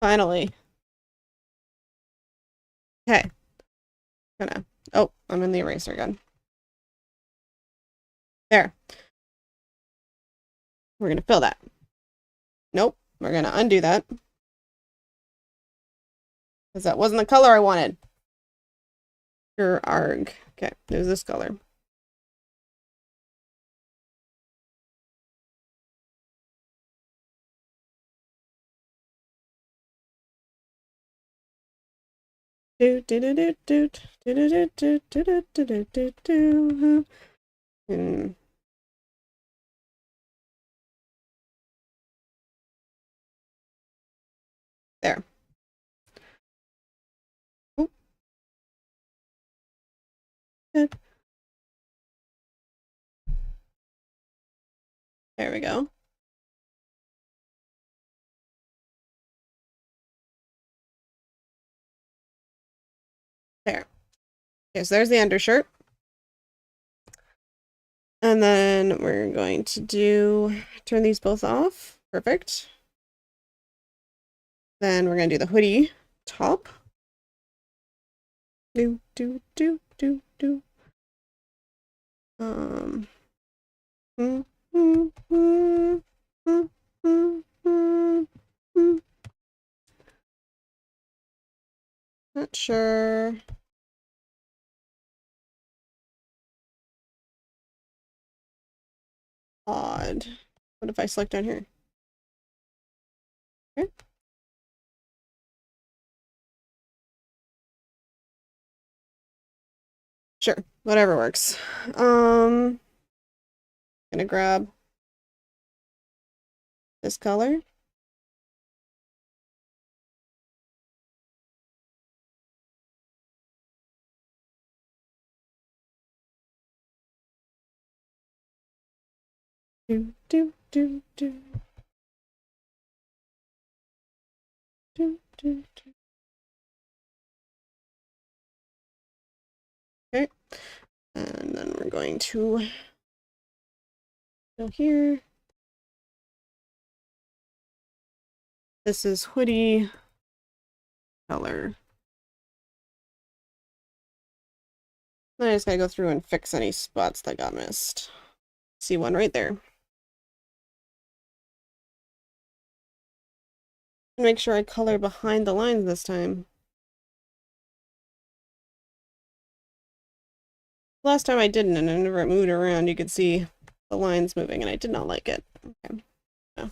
Finally. Okay. Gonna. Oh, I'm in the eraser again. There. We're gonna fill that. Nope. We're gonna undo that. Because that wasn't the color I wanted. Sure, arg. Okay, there's this color. Do do do do do do do do do do do do do. There. Oop. Good. There we go. There. Okay, so there's the undershirt. And then we're going to turn these both off. Perfect. Then we're going to do the hoodie top. Do, do, do, do, do. Mm, mm, mm, mm, mm, mm, mm. Not sure. Odd. What if I select down here? Okay. Sure, whatever works. Gonna grab this color. Do, do, do, do. Do, do, do. Okay. And then we're going to go here. This is hoodie color. Then I just gotta go through and fix any spots that got missed. See one right there. Make sure I color behind the lines this time. Last time I didn't, and whenever it moved around, you could see the lines moving, and I did not like it. Okay. Oh.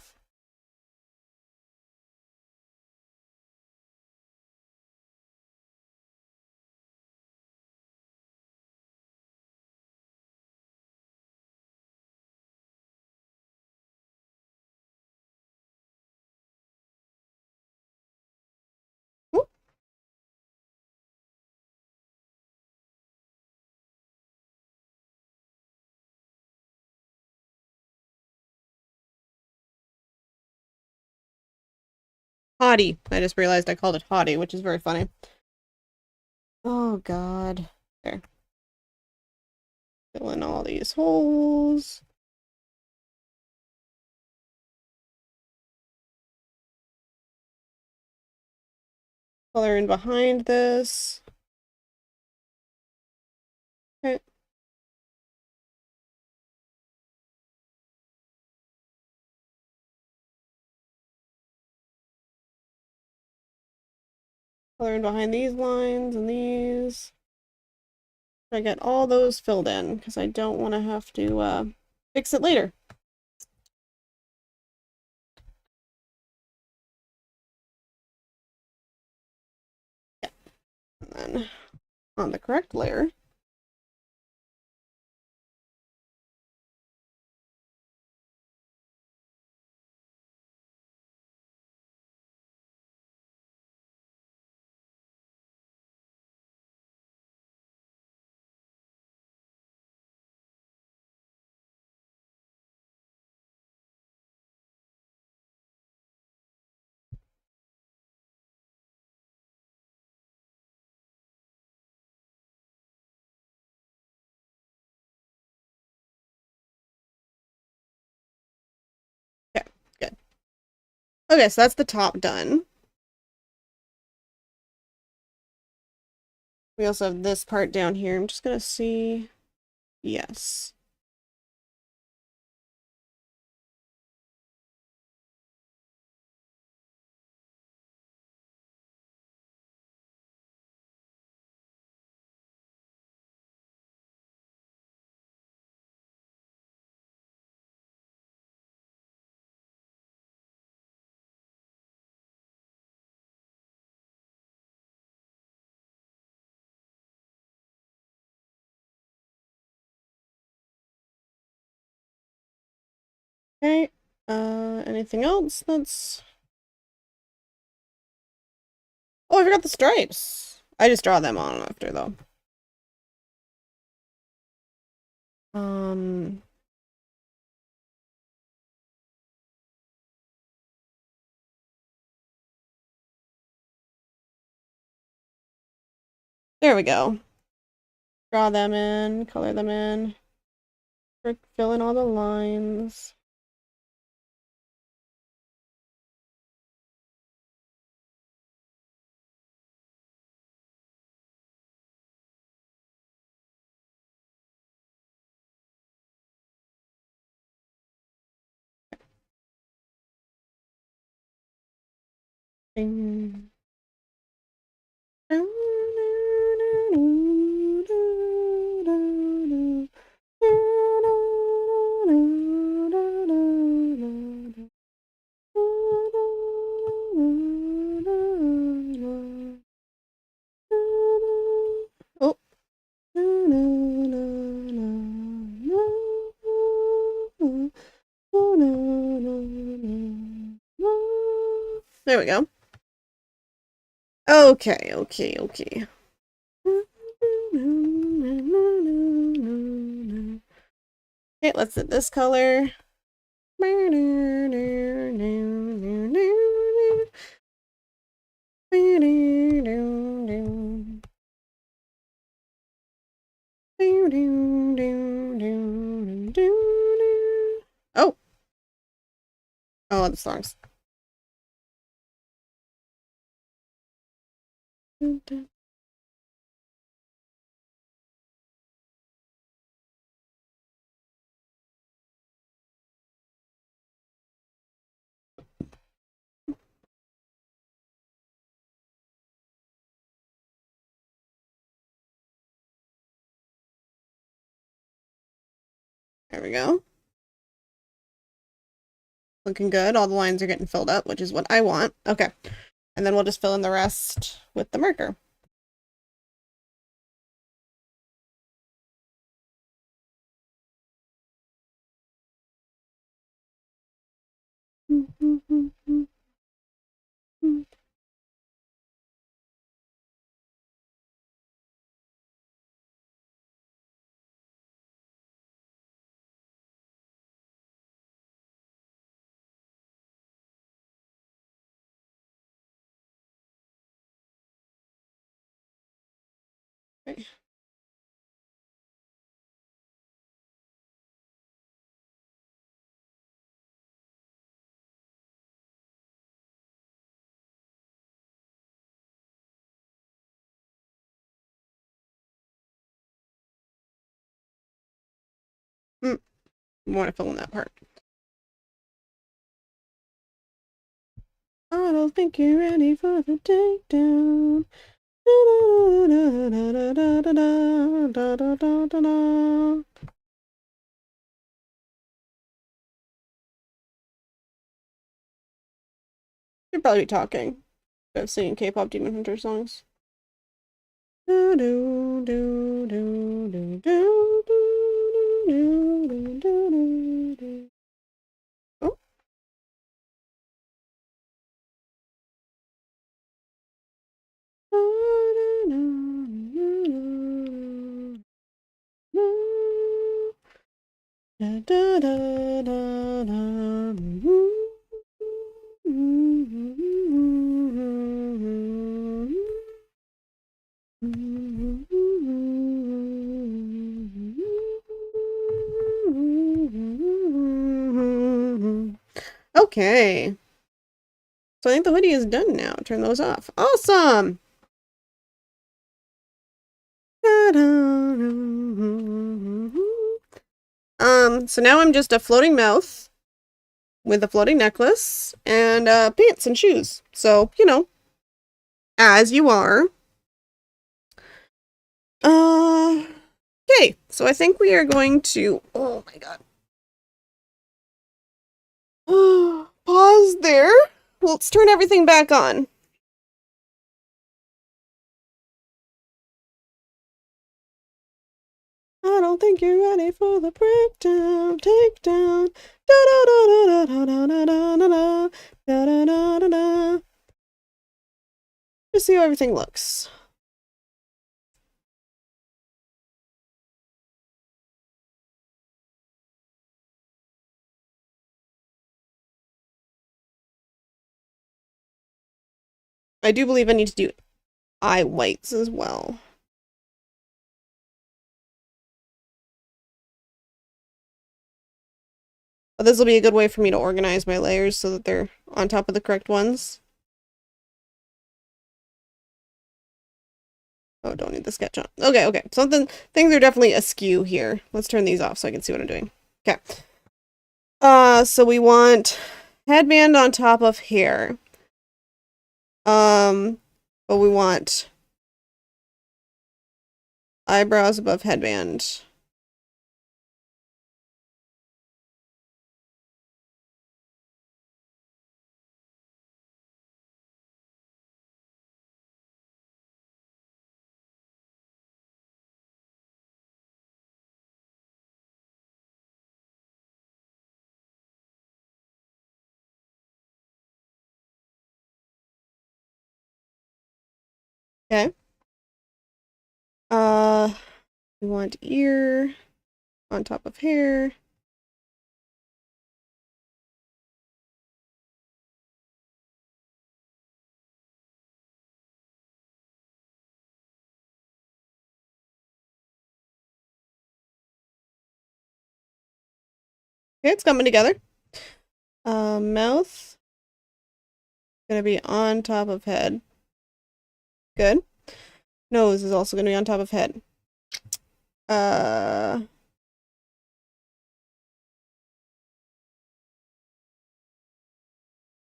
Ooh. Hottie. I just realized I called it hottie, which is very funny. Oh, God. There. Fill in all these holes. Color in behind this. Okay. Color in behind these lines and these. I get all those filled in because I don't want to have to fix it later. Yeah. And then on the correct layer, okay, good. Okay, so that's the top done. We also have this part down here. I'm just gonna see. Yes. Okay. Anything else that's... Oh, I forgot the stripes. I just draw them on after, though. Um... There we go. Draw them in, color them in. Fill in all the lines. Ding. Oh. There we go. Okay, okay, okay. Okay, let's hit this color. Oh. Oh, the songs. There we go. Looking good. All the lines are getting filled up, which is what I want. Okay. And then we'll just fill in the rest with the marker. Okay. I want to fill in that part. I don't think you're ready for the takedown. You'd probably be talking. Of singing K-pop Demon Hunter songs. Oh. Okay. So I think the hoodie is done now. Turn those off. Awesome! So now I'm just a floating mouth with a floating necklace and pants and shoes. So, you know, as you are. Okay, so I think we are going to, oh my god. Pause there. Let's turn everything back on. I don't think you're ready for the breakdown, takedown. Da da da da da da da da da da da da da da. Just see how everything looks. I do believe I need to do eye whites as well. But this will be a good way for me to organize my layers so that they're on top of the correct ones. Oh, don't need the sketch on. Okay, okay. Things are definitely askew here. Let's turn these off so I can see what I'm doing. Okay. So we want headband on top of hair. But we want eyebrows above headband. Okay. We want ear on top of hair. Okay, it's coming together. Mouth. Gonna be on top of head. Good. Nose is also gonna be on top of head. Uh,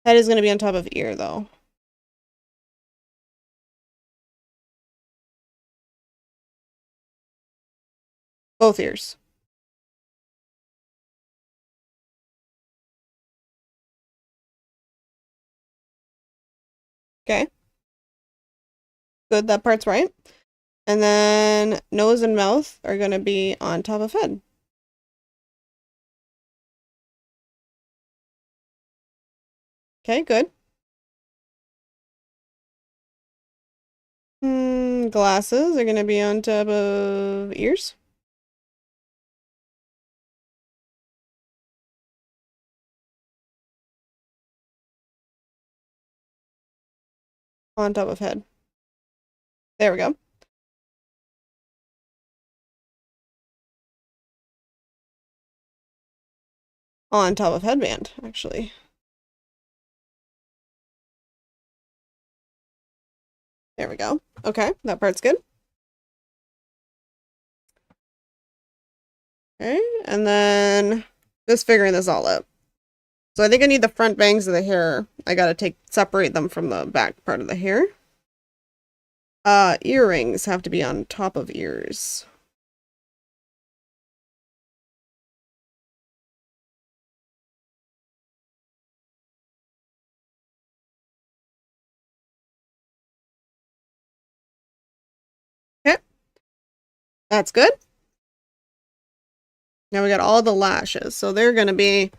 Head is gonna be on top of ear though. Both ears. Okay. Good, that part's right. And then nose and mouth are gonna be on top of head. Okay, good. Glasses are gonna be on top of ears. On top of head. There we go. On top of headband, actually. There we go. Okay, that part's good. Okay, and then just figuring this all out. So I think I need the front bangs of the hair. I gotta separate them from the back part of the hair. Earrings have to be on top of ears. Okay, that's good. Now we got all the lashes, so they're gonna be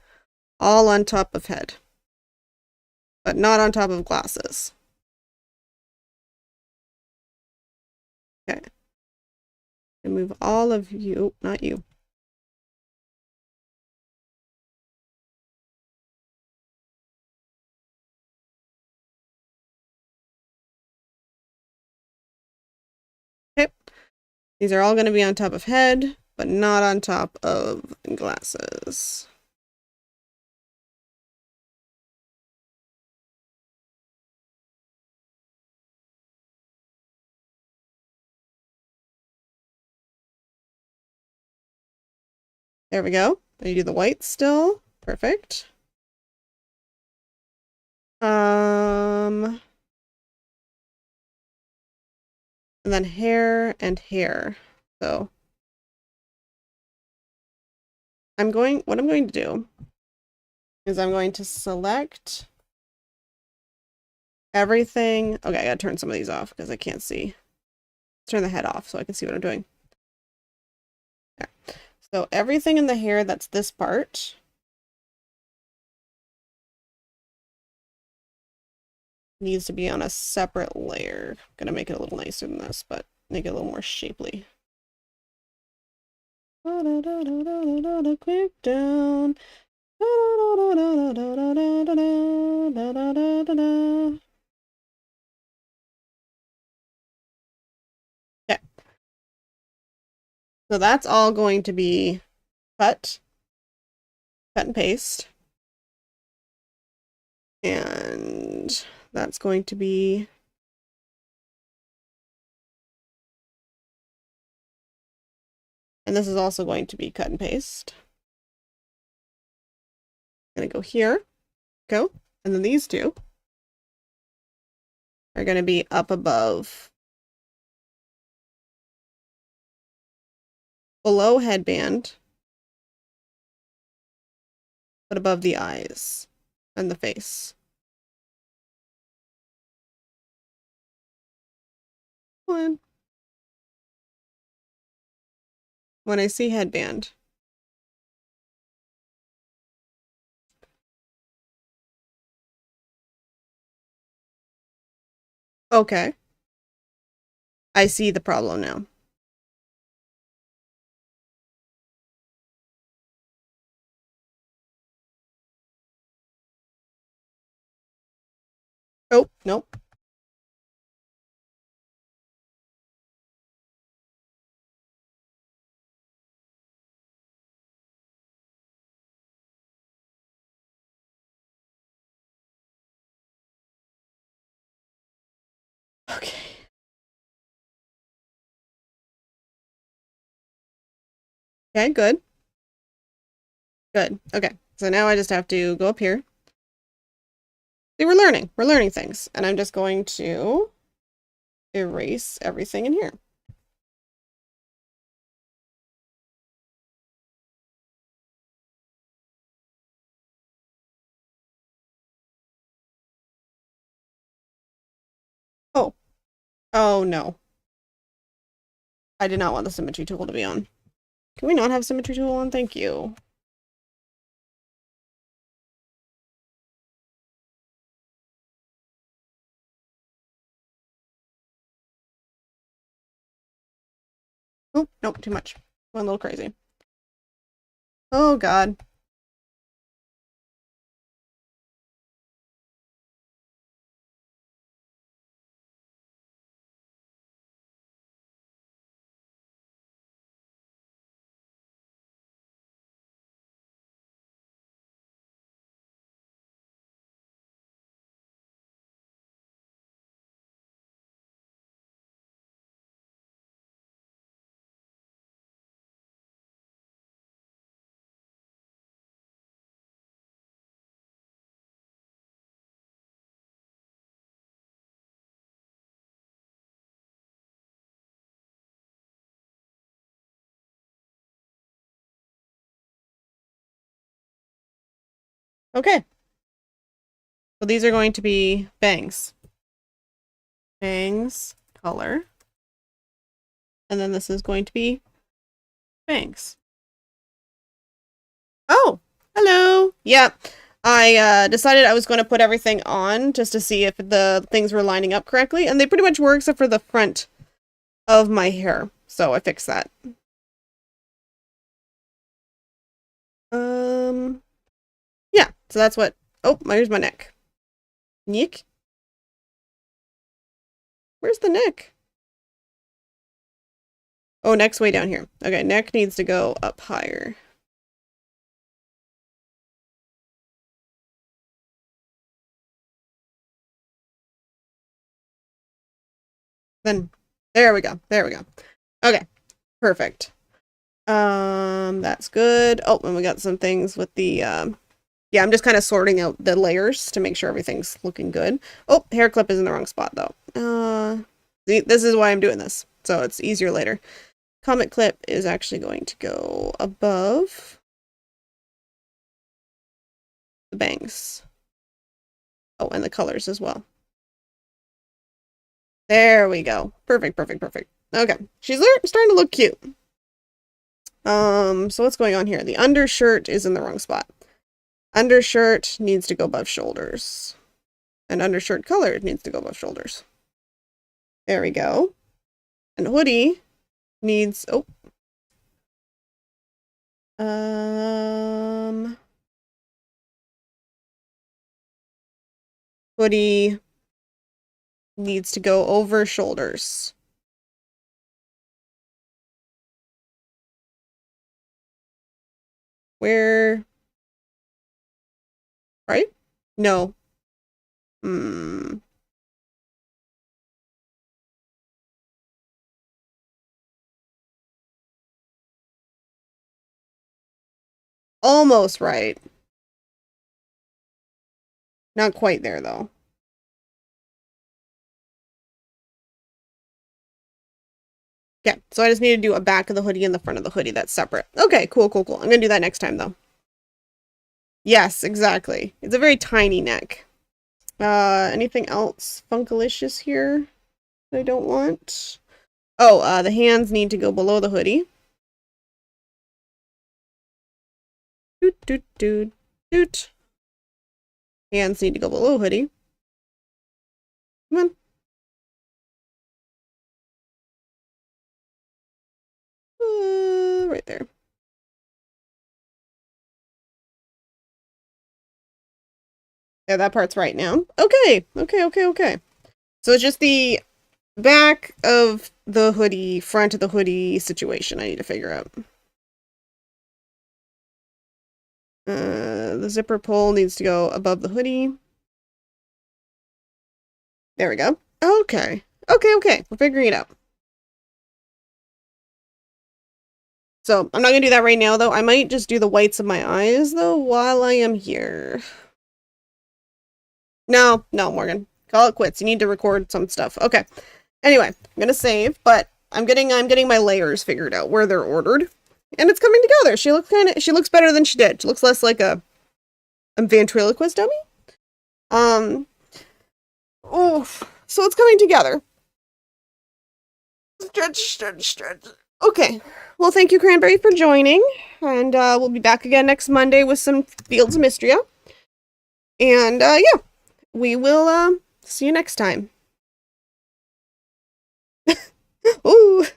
all on top of head, but not on top of glasses. Okay. Remove all of you, not you. Okay. These are all going to be on top of head, but not on top of glasses. There we go. Then you do the white still. Perfect. And then hair and hair. So what I'm going to do is I'm going to select everything. Okay, I gotta turn some of these off because I can't see. Turn the head off so I can see what I'm doing. There. So everything in the hair that's this part needs to be on a separate layer. I'm gonna make it a little nicer than this, but make it a little more shapely. Quick down. Okay. So that's all going to be cut and paste. And that's going to be and this is also going to be cut and paste. I'm gonna go here, go, and then these two are gonna be up above. Below headband, but above the eyes and the face. When I see headband. Okay. I see the problem now. Oh, nope. Okay. Okay, good. Good. Okay. So now I just have to go up here. See, we're learning. We're learning things. And I'm just going to erase everything in here. Oh. Oh, no. I did not want the symmetry tool to be on. Can we not have symmetry tool on? Thank you. Oh, nope, too much. Went a little crazy. Oh, God. Okay. So these are going to be bangs. Bangs, color. And then this is going to be bangs. Oh, hello. Yep. I decided I was going to put everything on just to see if the things were lining up correctly, and they pretty much were except for the front of my hair. So I fixed that. Yeah, so that's what, oh, here's my neck. Neck? Where's the neck? Oh, neck's way down here. Okay, neck needs to go up higher. Then, there we go. There we go. Okay, perfect. That's good. Oh, and we got some things with the, yeah, I'm just kind of sorting out the layers to make sure everything's looking good. Oh, hair clip is in the wrong spot, though. See, this is why I'm doing this, so it's easier later. Comic clip is actually going to go above the bangs. Oh, and the colors as well. There we go. Perfect, perfect, perfect. Okay, she's starting to look cute. So what's going on here? The undershirt is in the wrong spot. Undershirt needs to go above shoulders. And undershirt color needs to go above shoulders. There we go. And hoodie needs, oh. Hoodie needs to go over shoulders. Where? Right? No. Almost right. Not quite there, though. Okay, so I just need to do a back of the hoodie and the front of the hoodie. That's separate. Okay, cool, cool, cool. I'm gonna do that next time, though. Yes, exactly. It's a very tiny neck. Anything else funkalicious here that I don't want? Oh, the hands need to go below the hoodie. Doot, doot, doot, doot. Hands need to go below hoodie. Come on. Right there. Yeah, that part's right now. Okay, okay, okay, okay. So it's just the back of the hoodie, front of the hoodie situation I need to figure out. The zipper pull needs to go above the hoodie. There we go. Okay. Okay, okay. We're figuring it out. So, I'm not going to do that right now, though. I might just do the whites of my eyes, though, while I am here. No, no, Morgan. Call it quits. You need to record some stuff. Okay. Anyway, I'm going to save, but I'm getting my layers figured out, where they're ordered. And it's coming together. She looks better than she did. She looks less like a ventriloquist dummy. Oh, so it's coming together. Stretch, stretch, stretch. Okay. Well, thank you, Cranberry, for joining. And we'll be back again next Monday with some Fields of Mystria. And yeah, we will see you next time. Ooh.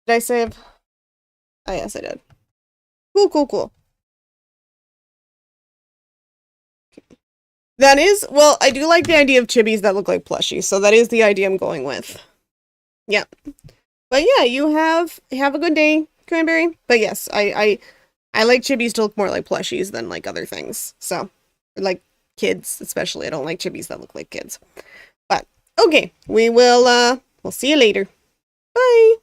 Did I save? Oh, yes, I did. Cool, cool, cool. That is, well, I do like the idea of chibis that look like plushies, so that is the idea I'm going with. Yep. But yeah, you have a good day, Cranberry. But yes, I like chibis to look more like plushies than like other things. So, like kids, especially. I don't like chibis that look like kids. But okay, we'll see you later. Bye.